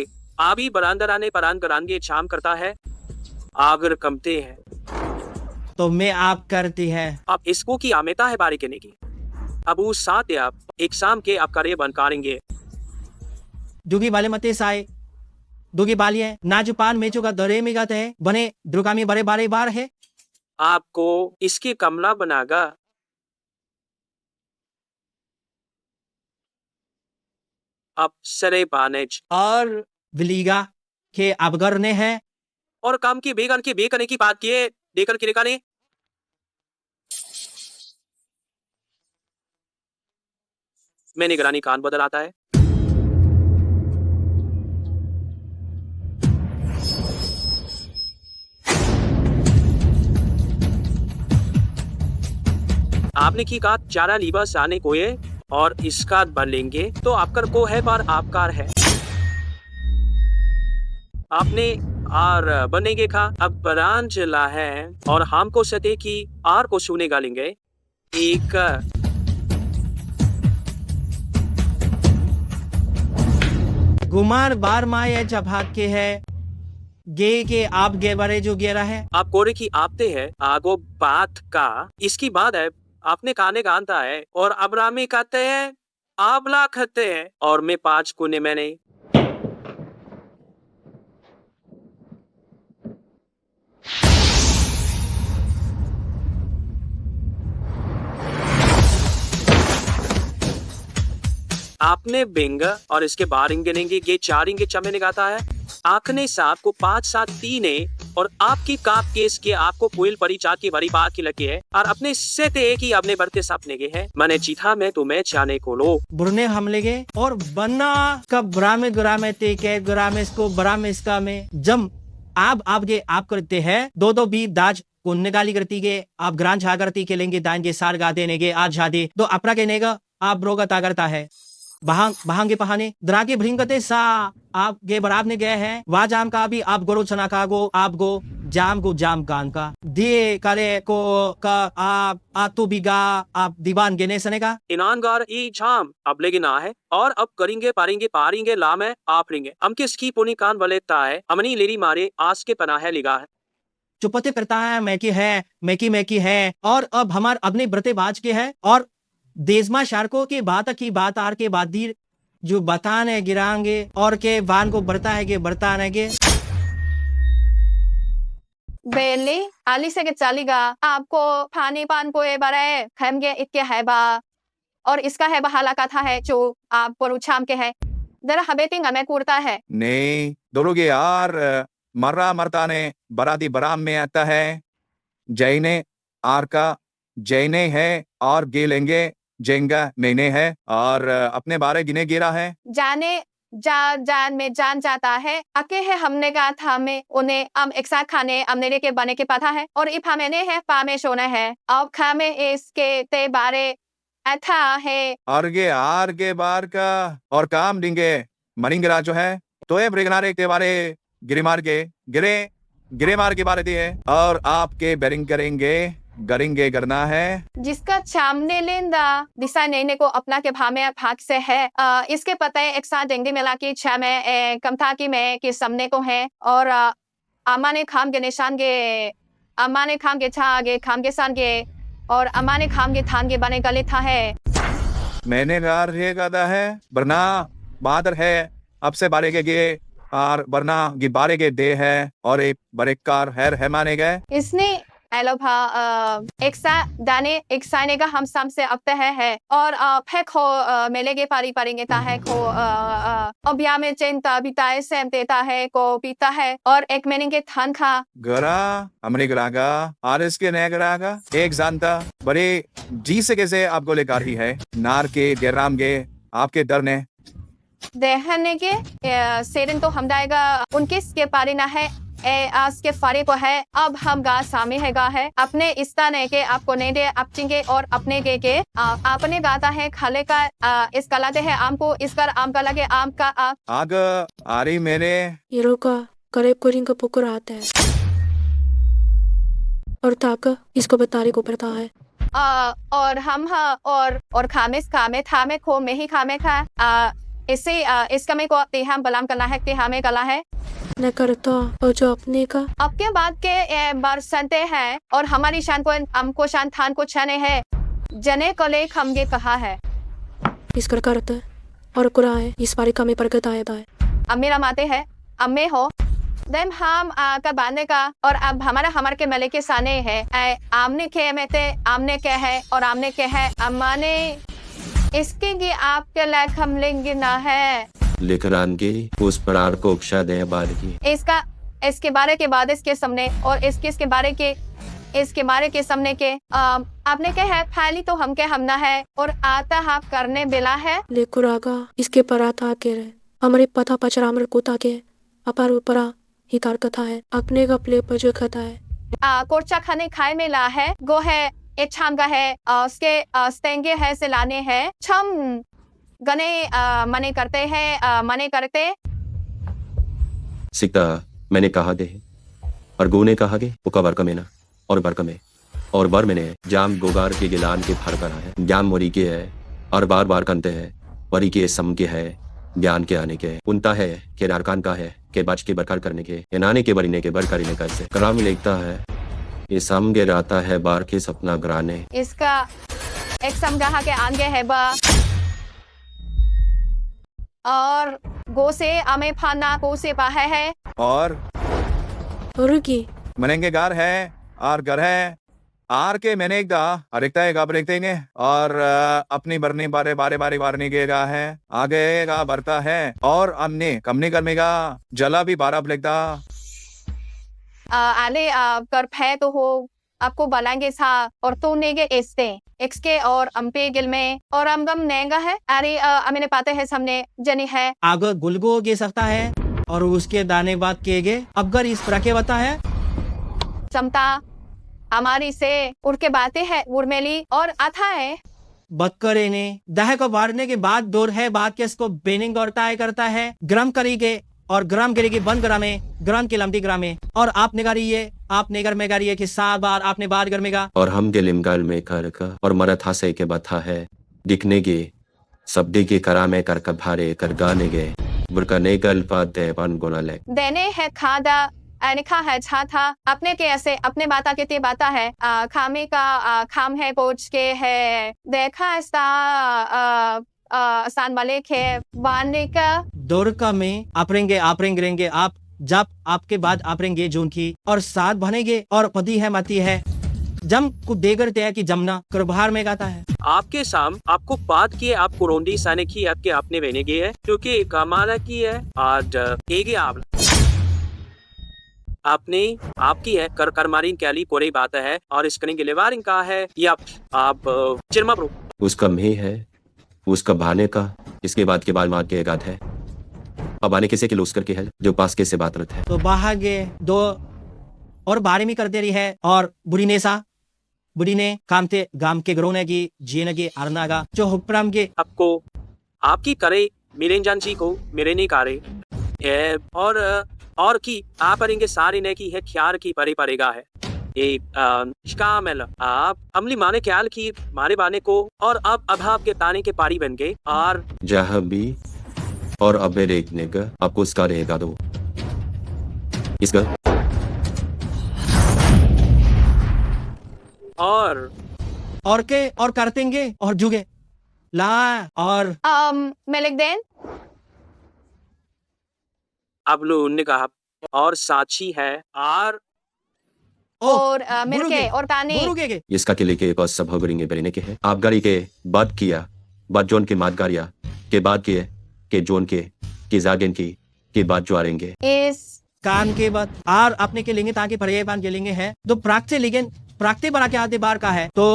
आबी बरांदराने परान करानगे शाम करता है आगर कमते हैं तो मैं आप करती है अब इसको की आमेता है बारी कहने की अब उस साथ आप एक शाम के आप करे बनकारेंगे दुगी वाले मते साए दुगी बालिए नाजुपान मेचो का दरे में गाते हैं बने दुर्गामी बड़े बारे बार है आपको इसके कमला बनागा अब सरे पानेज और विलीगा के अवगर ने है और काम की बेगन की बेकने की बात किए देकर के लेका ने मैं निगरानी कान बदल आता है आपने की कहा चारा लीबस आने को ये और इसका बन लेंगे तो आपकर को है बार आपकार है आपने आर बनेंगे खा अब बरान चला है और हमको सते की आर को सुने गालेंगे एक गुमार बार माए जब भाग के है गे के आप गे बारे जो गेरा है आप कोरे की आपते है आगो बात का इसकी बात है आपने काने गानता है और अबरामी कहते हैं आबला खते हैं और मैं 5 कोने मैंने आपने बिंग और इसके बार इंगेंगे ये 4 इंगे चमे निकाता है आखने साहब को 5-7 तीने और आपकी काप केस के आपको पुल पड़ी चार की बड़ी बात की लगी है और अपने से ते की अपने बढ़ते सपने के है मैंने जीता मैं तुम्हें चाने को लो बुरने हमले के और बन्ना का ब्रामे ग्रामे ते के ग्रामे इसको ब्रामे इसका में जम आप गे आप करते हैं दो भी दाज को निकाली करती के आप ग्रां झा करती के लेंगे दान के सार गा देने के आज झादे तो अपना के नेगा आप ब्रोगा तागरता है बहांगे पहाने द्रागे भृंगते सा आप गे बराब ने गए हैं वा जाम का भी आप गोरो चना का गो आप गो जाम गान का दिए करे को का आप तो बिगा आप दीवान गेने सने का इनानगार ई झाम अब लेकिन ना है और अब करेंगे पारेंगे लाम है आप रेंगे हम किसकी पुनी कान वलेता है हमनी लेरी मारे आस के पना है लिगा है चुपते करता है मैकी है और अब हमार अपने ब्रते बाज के है और देशमा शारकों की बात आर के बाद जो बताने गिरांगे और के वान को बढ़ता है कि बढ़ताने के Beli, ali से चलेगा आपको पानी पान को बारे खेमगे इतके है बा और इसका है बहाला कथा है जो आप परुछाम के है दरा हबेटिंग हमें कुर्ता है नहीं दोनोगे यार मर्रा मरता ने बराती बराम में आता है जैने आर का जैने है और गेलेंगे जेंगा मैंने है और अपने बारे गिने गिरा है जाने जान में जान जाता है अके है हमने कहा था हमें उन्हें एक साथ खाने हमने के बने के पता है और इफ हमें है पामे सोना है अब खामे इसके ते बारे अच्छा है आर के बार का और काम देंगे मरिंगरा जो है तो ये ब्रिगनारे के बारे गिरे मार के बारे दिए और आपके बेरिंग करेंगे करना है जिसका सामने लेंदा दिशा नेने को अपना के भाग से है इसके पता है एक साथ डेंगे मिला की छा में कमथा की में के सामने को है और अमाने खाम के निशान के अमाने खाम के छा आगे खाम के सान के और अमाने खाम के थान के बने गले था है मैंने गार ये कहा है वरना बहादुर है अब से बारे के गे और वरना गी बारे के दे है और एक बड़े कार है माने गए इसने एलोभा एक सा दाने एक साइने का हम साम से अब है और फेक हो मेलेगे पारी पारेंगे ता है को अभिया में चिंता बिताए सेम देता है को पीता है और एक महीने के थान खा गरा हमने गरागा और इसके नया गरागा एक जानता बड़े जी से कैसे आपको लेकर ही है नार के गेराम गे आपके डर ने देहने के सेरन तो हम दाएगा उनके के पारी ना है आज के फारे को है अब हम गा सामे है गा है अपने इस्ता ने के आपको नहीं दे आप चिंगे और अपने के आपने गाता है खाले का इस कलाते है आम को इस कर आम का लगे आम का आग आरी मेरे ये का करेब को रिंग का पुकुर आता है और ताका इसको बतारे को पड़ता है और हम और खामे थामे खो में ही खामे खा इससे इसका में को तेहाम बलाम कला है तेहामे कला है न करता और जो अपने का आपके बाद के बरसते हैं और हमारी शान को हमको शान थान को छने है जने कले खमगे कहा है इस कर करता है और कुरा है इस बारी कमी पर गता है मेरा माते है अम्मे हो देम हम का बांधने का और अब हमारे के मले के साने है आमने के में ते आमने के है और आमने के है अम्मा ने इसके लिए आपके लायक हम लेंगे ना है लेकर आनगे उस प्रार को उकसा दे बार की इसके बारे के बाद इसके सामने और इसके बारे के सामने के आपने क्या है फैली तो हम के हमना है और आता आप करने बिला है लेकुर आगा इसके परा था के रहे हमारे पता पचरामर को ताके अपार ऊपरा ही कार कथा है अपने का प्ले पर जो कथा है कोर्चा खाने खाए में ला है गो है एक छाम का है उसके स्टेंगे है से लाने है छम गने मने करते सिकता मैंने कहा दे और गुने कहा गे उका वर्क में ना और वर्क में और बर मैंने जाम गोगार के गिलान के फर करा है जाम मोरी के है और बार बार करते हैं वरी के सम के है ज्ञान के आने के उनता है के नारकान का है के बच के बरकार करने के या नाने के बरीने के बर करीने का से कराम लिखता है ये सम गे रहता है बार के सपना ग्राने इसका एक समझा के आगे है बा और गो से अमे फाना को से बाहे है और की मनेंगे गार है और घर है आर के मैंने एक दा अरेकता है गाबर देंगे और अपनी बरनी बारे वारने के गा है आगे गा बरता है और हमने कमने करमेगा जला भी बारह लेगदा आले कर फे तो हो आपको बुलाएंगे सा और तो नेगे एस्ते एक्सके और अम्पे गिल में और अमगम नेगा है अरे अमेने पाते हैं सामने जनी है आगे गुलगो गे सकता है और उसके दाने बाद के गे अब गर इस तरह के बता है समता हमारी से उड़ के बातें है उर्मेली और आता है बक्करे ने दह को बारने के बाद दूर है बात के इसको बेनिंग और टाई करता है ग्राम करेंगे और ग्राम गिरेगी बंद ग्रामे ग्राम की लंबी ग्रामे और आप निगारिए आप निगर में गारिए कि 7 बार आपने बार गर्मेगा और हम के लिमगाल में कर का और मरथा से के बथा है दिखने के शब्दी के करा में कर भारे कर गाने गे बुरका ने गल पाते बन गोना ले देने है खादा अनिखा है छा था अपने के ऐसे अपने बाता के ते बाता है खामे का खाम है पोच के है देखा ऐसा आसान वाले खे बाने का दोरका में आप रहेंगे आप जब आपके बाद आप रहेंगे जोन की और साथ बनेंगे और पति है मती है जम को देगर तय की जमना कर बाहर में गाता है आपके साम आपको बात किए आप कुरोंडी साने की आपके आपने बहने गए है क्योंकि कमाना की है आज एक आप आपने आपकी है कर करमारीन कैली पूरी बात है और इसकने के लेवारिंग का है या आप चिरमा प्रो उसका में है उसका भाने का इसके बाद के बाद मार के एगात है अब आने किसे के लूस करके है जो पास के से बात रत है तो बाहर गे दो और बारे में कर दे रही है और बुरी ने कामते गाम के गरोने की जीने की आरनागा जो हुक्राम के आपको आपकी करे मिलेंजान जी को मेरे नहीं करे और की आप अरेंगे सारी ने की है ख्यार की परे परेगा है ये शामिल आप अमली माने ख्याल की मारे बाने को और अब अभाव के ताने के पारी बन गए और जहाँ भी और अब देखने का आपको उसका रहेगा दो इसका और के और करतेंगे और जुगे ला और मेलिक देन अब लोग ने कहा और साक्षी है और मिलके और ताने इसका के लेके एक और सभा करेंगे बरने के है आप गाड़ी के बाद किया बाद जोन के मात गाड़िया के बाद के जोन के जागेन की के बाद जो आएंगे इस कान के बाद आर अपने के लेंगे ताकि परिये पान के लेंगे है तो प्राक्ते लेकिन प्राक्ते बना के आते बार का है तो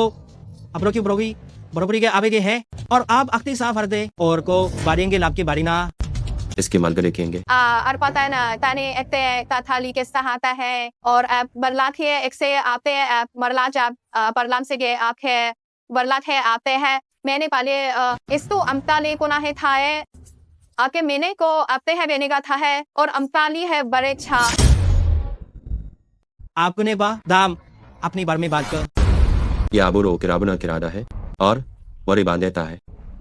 अपनों की बरोबरी के आवे के है और आप अक्ति साफ हर दे और को बारेंगे लाभ की बारी ना इसके माल देखेंगे और पता है ना ताने एकते ताथाली के सहाता है और आप बरलाख है एक से आते हैं मरला जब परलाम से गए आप है बरलाख है आते हैं मैंने पहले इस तो अमताली को ना है था है आके मैंने को आते हैं बेने का था है और अमताली है बड़े छा आपको ने बा दाम अपनी बार में बात कर ये आबू रो किराबना किरादा है और वरी बांधेता है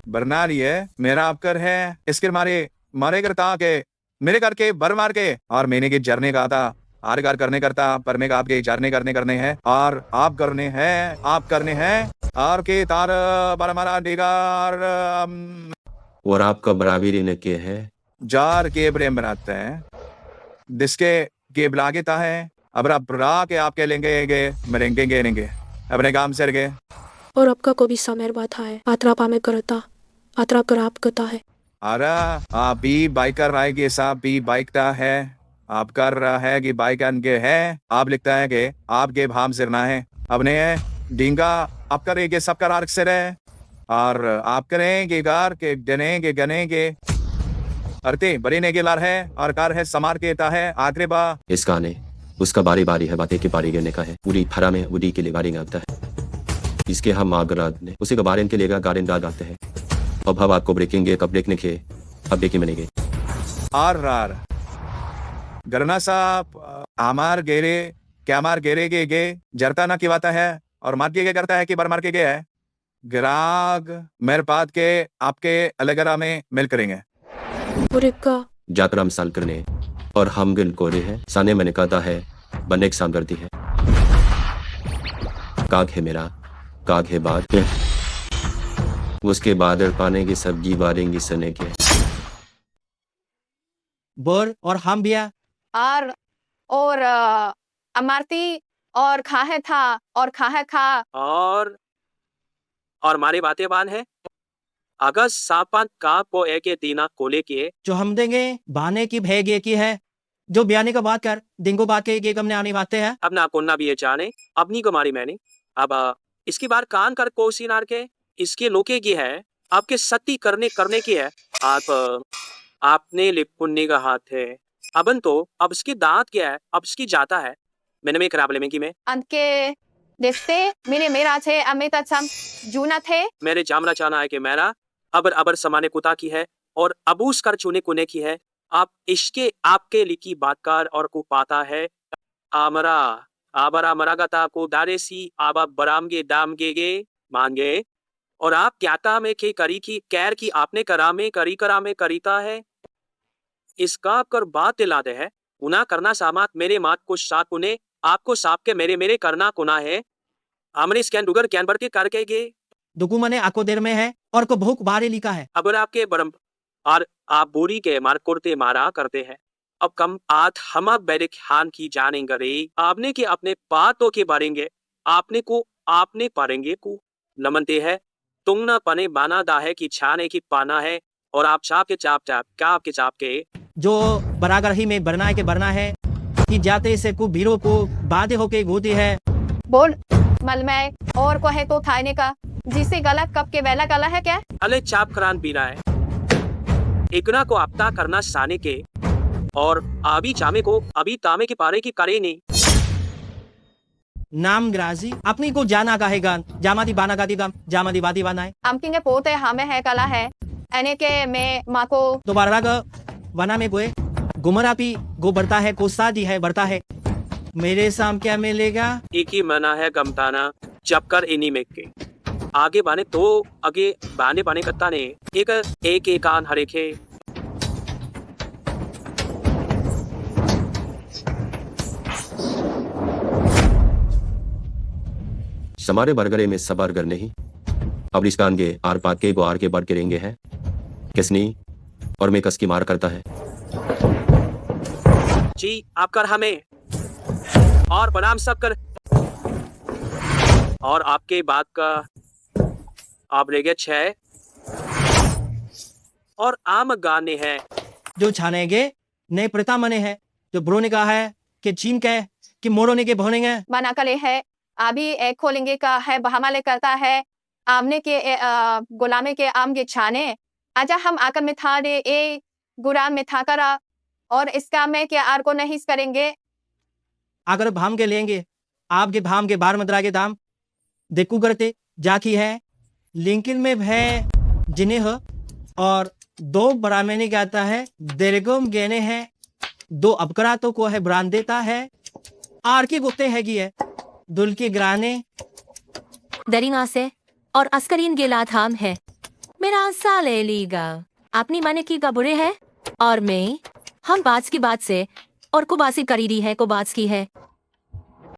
बरना रही है मेरा आपकर है इसके मारे करता के मेरे करके बर मार के और मैंने के जरने का था आर कार करने करता पर मैं आपके जरने करने हैं और आप करने हैं और के तार बर मारा डिगार और आपका बराबरी ने के है जार के प्रेम बनाते हैं जिसके के बुलागेता है अब बरा के आपके लेंगे मरेंगे अपने काम से रगे और आपका को भी समेर बात है आतरा पामे करता आतरा कर आप करता है अरे आप भी बाइक कर रहा है कि साहब भी बाइक का है आप कर रहा है कि बाइक अनके है आप लिखता है कि आपके भाम सिरना है अपने डींगा आप करेंगे सब करार से रहे और आप करेंगे गार के गने के अरते बड़ी ने के लार है और कार है समार के ता है आखिरी बा इसका ने उसका बारी बारी है बातें के पारी गिरने का है पूरी फरा में उड़ी के लिए बारी आता है इसके हम मागराद ने उसी का बारे के लिए गार्डन डाल आते हैं अब हम आपको ब्रेकेंगे कब ब्रेकने के अब ब्रेकिंग बनेंगे आर गरना साहब आमार गेरे क्या मार गेरे के जरता ना किवाता है और मार के करता है कि बर मार के गया है ग्राग मेरे पात के आपके अलगरा में मिल करेंगे जाकर हम साल करने और हम गिल कोरे हैं साने मैंने कहता है बनने की सामगर्दी है काग है मेरा काग है बाद उसके बाद पाने की सब्जी बारेंगी सने के बोर और हम भी और अमारती और खाहे था और खाहे खा और मारे बातें बान है अगर सापान का पो एक दीना कोले के जो हम देंगे बाने की भेगे की है जो बयाने का बात कर दिंगो बात के हमने आने बातें हैं अब ना कोन्ना भी ये जाने अपनी को मारी मैंने अब इसकी बार कान कर कोसी नार के इसके लोके की है आपके सती करने की है आपने लिपुन्नी का हाथ है अबन तो अब इसकी दांत क्या है अब इसकी जाता है मैंने में कराबले में की में अंत के देखते मेरा थे अमित अच्छा जूना थे मेरे जामना चाहना है कि मेरा अबर समाने कुता की है और अबूस कर चुने कुने की है आप इसके आपके लिखी बातकार और को पाता है आबरा मरागता को दारे सी आबा बरामगे दामगे मांगे और आप क्या में के करी की कैर की आपने करा में करीता है इसका कर बात दिलाते है उना करना सामात मेरे मात को साथ उन्हें आपको साप के मेरे करना कुना है हमने स्कैन डुगर कैन बढ़ के करके गे दुकू मने आको देर में है और को भूख बारे लिखा है। अगर आपके बरम और आप बोरी के मार कुर्ते मारा करते हैं अब कम आत हम बैरे खान की जानेंगे आपने के अपने बातों के बारेंगे आपने पारेंगे को नमनते है तुम न पने बाना दा है कि छाने की पाना है और आप चाप के चाप के जो बरागर ही में बरना है के बरना है कि जाते से को भीड़ों को बाधे होके गोती है। बोल मलमय और को है तो थाने का जिसे गलत कब के वेला गला है क्या? अले चाप करान पीना है इकना को आपता करना साने के और आबी चामे को अभी तामे के पारे की करे नहीं नाम ग्राजी अपनी को जाना का है गान जामादी बाना गादी गाम जामादी वादी बाना है अमकिंग के पोते हमें है कला है एने के मैं माँ को दोबारा का वना में गोए गुमरा पी गो बढ़ता है को शादी है बढ़ता है मेरे साम क्या मिलेगा एक ही मना है गमताना जब कर इन्हीं में के आगे बाने तो आगे बाने बाने कत्ता ने एक कान हरेखे समारे बरगरे में सब बरगर नहीं अब इस कान के आर पात के गो आर के बढ़ के रेंगे हैं किसनी और मैं कस की मार करता है जी आप कर हमें और बनाम सब कर और आपके बात का आप रेगे 6 और आम गाने हैं जो छानेगे नए प्रता मने है जो ब्रो ने कहा है कि चीन के कि मोरो ने के भोनेंगे बना कले है अभी एक खोलेंगे का है बहामाले करता है आमने के गुलामे के आम के छाने आजा हम आकर में था रे ए गुराम में था करा और इसका में क्या आर को नहीं करेंगे अगर भाम के लेंगे आपके भाम के बार मदरा के दाम देखू करते जाकी है लिंकिन में है जिन्हें हो और 2 बड़ा मैंने कहता है देरगोम गेने हैं 2 अबकरातों को है ब्रांड देता है आर की गुप्ते हैगी है दुल के ग्राने दरिंगा से और अस्करीन गिला थाम है मेरा आशा ले लीगा अपनी माने की गबुरे है और मैं हम बात की बात से और को बासी करी दी है को बात की है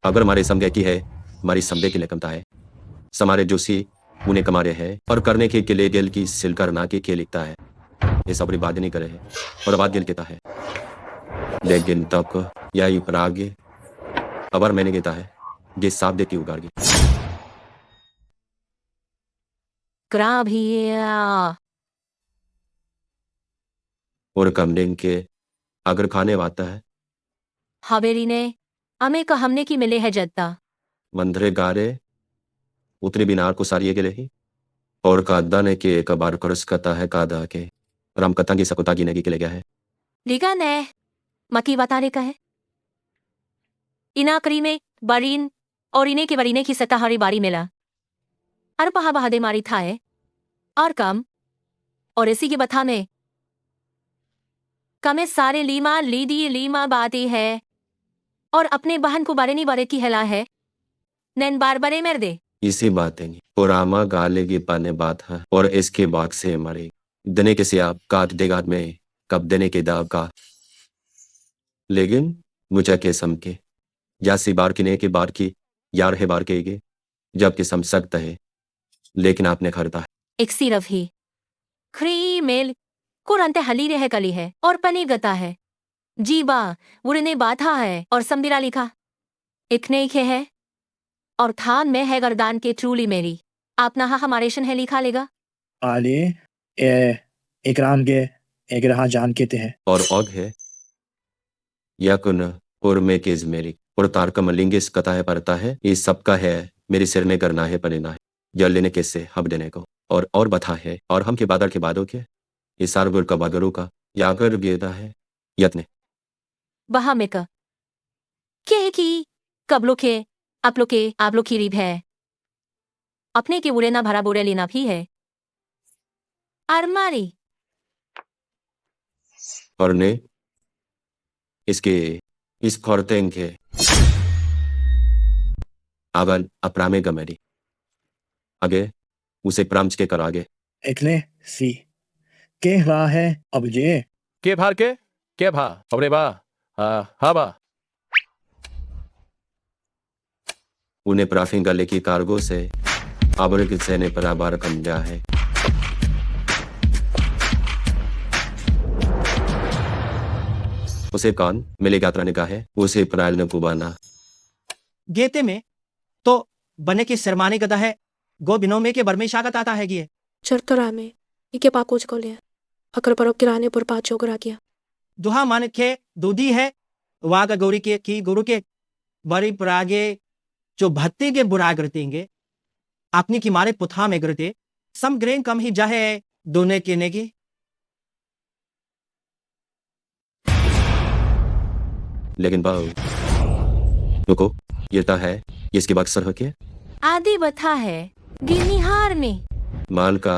अगर हमारे समझे की है हमारी समझे की लेकमता है समारे जोशी उन्हें कमारे है और करने के लिए दिल की सिल करना के लिखता है ये सब बात नहीं करे है और बात दिल कहता है लेकिन तक या पर आगे अबर मैंने कहता है जिस साफ देती उगाड़गी करा भी और कमरे के अगर खाने वाता है हवेरी ने हमें का हमने की मिले है जद्दा मंदरे गारे उतनी बिनार को सारिये के लिए और कादा ने के एक बार करस कता है कादा के राम कथा की सकुता की नगी के ले गया है लिगा ने मकी बता रे का है इना करी में बरीन और इने के बरीने की सता हरी बारी मिला अर पहा बहादे मारी था है और कम और इसी के बथा में कमे सारे लीमा बाती है और अपने बहन को बारे नहीं बारे की हिला है नैन बार बारे मर दे इसी बातें पुरामा गाले की पाने बात है और इसके बाद से मरे दने के से आप काट देगा में कब देने के दाव का लेकिन मुझे के सम के जासी बार की ने के बार की यार है बार के जबकि सम सकता है लेकिन आपने खरता है एक सिर्फ ही खरी मेल कुरंते हली रह कली है और पनी गता है जीबा उड़ने बाधा है और संबिरा लिखा इकने खे है और थान में है गर्दान के ट्रूली मेरी आप नहा हमारे शन है लिखा लेगा आले इकराम के एक रहा जान कहते हैं और औग है या कुन और मैं केज मेरी और तार का मलिंगिस कथा है पड़ता है ये सबका है मेरे सिर में करना है पलेना है जल लेने कैसे हब देने को और बथा है और हम के बादल के बादों के ये सारगुर का बागरों का यागर गेदा है यत्ने बहा में का क्या की कबलो के आप लोग की रीब है अपने के बुरे ना भरा बुरे लेना भी है अरमारी और ने इसके इस खौरतें के आवन अपरामे गमेरी आगे उसे प्रांच के कर आगे एकने सी के रहा है अब ये के भार के भा अबरे बा हा बा उन्हें प्राफिंग गले की कार्गो से अब किसे ने बराबर कम गया है उसे कौन मिले यात्रा ने कहा है उसे प्रायल ने कुबाना गेते में तो बने की सरमानी गदा है गो बिनो में के बरमे शागत आता है गिए चरतरा में इके पाकोच को लिया अकर पर किराने पर पाँच चौकरा किया दुहा मान के दूधी है वाग गौरी के की गुरु के बड़ी पुरागे जो भत्ते के बुरा करतेंगे अपनी की मारे पुथा में करते सम ग्रेन कम ही जाहे दोने के ने की लेकिन बाऊ रुको ये ता है इसके बाद सर हो के आदि बथा है गिनिहार में माल का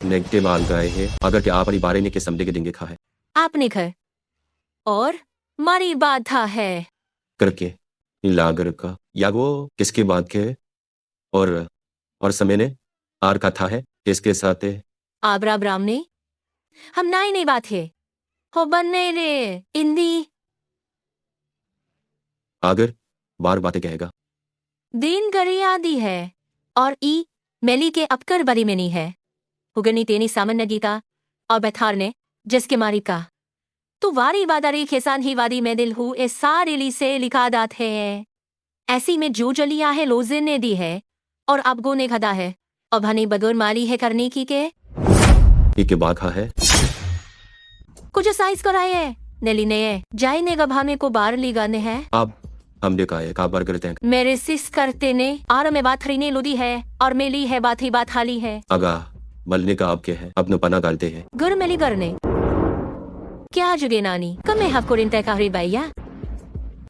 नेगटे माल गए है अगर क्या आप अपनी बारे ने के समझे के देंगे खा है आपने घर और मारी बाधा है करके लागर का या वो किसकी बात के और समय ने आर का था है इसके साथ आबरा ब्राह्मणे हम नाई नहीं बात है हो बनने रे इंदी आगर बार बातें कहेगा दिन गरी आदि है और ई मेली के अपकर बरी में नहीं है हुगनी तेनी सामान्य गीता और बैथार ने जिसके मारी का तो वारी वादारी खेसान ही वादी में दिल हूँ इस सारी ली से लिखा दात है ऐसी में जो जलिया है लोजिन ने दी है और अब गो ने खदा है और भनी बगैर माली है करने की के के बाखा है कुछ साइज कराए है नेली ने जाई ने गभा में को बार ली गाने हैं अब हम दिखाए काबार करते हैं मेरे सिस करते ने आर में बात हरी ने लुदी है और मेली है बात ही बात हाली है अगा मलने का आपके है अपने पना डालते हैं गर मेली करने क्या जुगे नानी कमे हफ तय का भैया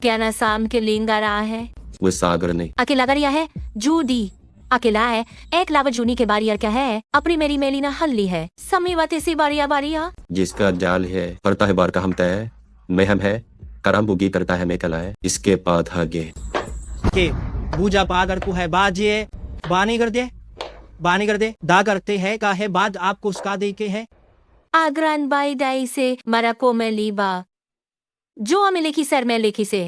क्या ना शाम के लिंगा रहा है वो सागर ने अकेला गरिया है जूदी अकेला है एक लावा जूनी के बारियर क्या है अपनी मेरी मेली ना हल्ली है समी बातें सी बारिया जिसका जाल है पड़ता है बार का हम तय मैं हम है करम बुगी करता है मैं कला है इसके बाद आगे के बूजा पागर को है बाजे बानी कर दे दा करते है का है बाद आपको उसका दे के है आग्रान बाई दाई से मरा को मैं लीबा जो हमें लिखी सर में लिखी से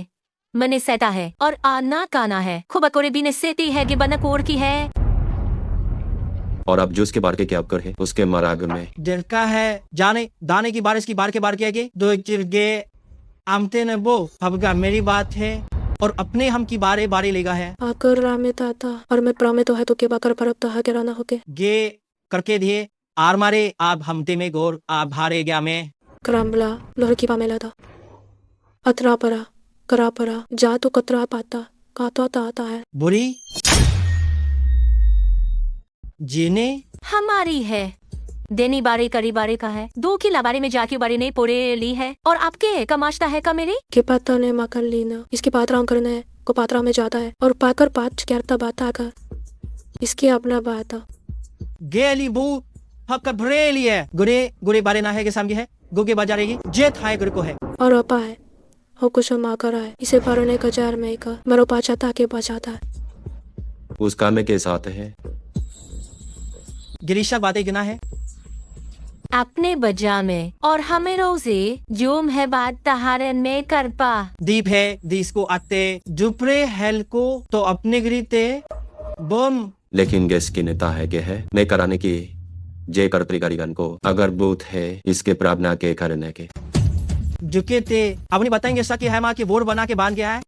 मने सेता है और आना काना है खुबा कोरे भी ने सेती है कि बना कोर की है और अब जो उसके बार के क्या कर है उसके मराग में दिल का है जाने दाने की बारिश की बार के बार के दो चिरगे आमते ने वो अब मेरी बात है और अपने हम की बारे बारे लेगा है आकर रामे ताता और मैं प्रामे तो है तो के बाकर परब तो है के राना होके गे करके दिए आर मारे आप हमते में गोर आप भारे गया में क्राम्बला लोहर की पामेला था अतरा परा करा परा जा तो कतरा पाता काता आता है बुरी जीने हमारी है देनी बारी करी बारी का है दो की लाबारी में जाके बारी ने पूरे ली है और आपके कमाशता है का मेरी के पाता ने मकन लीना इसके पात्राम करना है को पात्रा में जाता है और पाकर पाँच कहता बात आकर इसकी अपना बात गेली बू हक भरेली है गुरे बारे ना है के सामने है गोगे बाजारेगी जे थाए गुर को है और अपा है हो कुछ मा करा है इसे भरने का जार में का मरो पाचा ताके बचाता है उस काम में के साथ है गिरीशा बातें गिना है अपने बजा में और हमें रोजे जोम है बात तहारन में कर पा दीप है दीस को आते जुपरे हेल को तो अपने गिरीते बम लेकिन गैस की नेता है के है मैं कराने की जे कर त्रिकारीगन को अगर बूथ है इसके प्रावना के करने के झुके थे अपनी बताएंगे सके है माँ के वोट बना के बांध गया है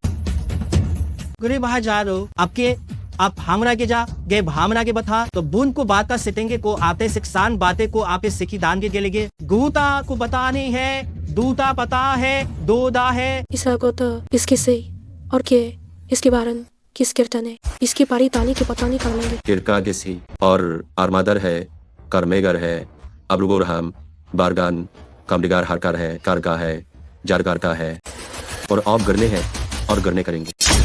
गुरे बाहर जा रहे आपके आप भामरा के जा गए भामरा के बता तो बुन को बात का सिटेंगे को आते सिक्सान बातें को आपे सिखी दान के गेलेगे गुता को बता नहीं है दूता पता है दोदा है इसा को तो इसके से और के इसके बारन किस कीर्तन है इसकी पारी तानी के पता नहीं कर लेंगे किरका किसी और आर्मादर है करमेगर है अब्रुगोर हम बारगान कमडिगार हरकार है कारका है जारकार का है और आप गरने हैं और गरने करेंगे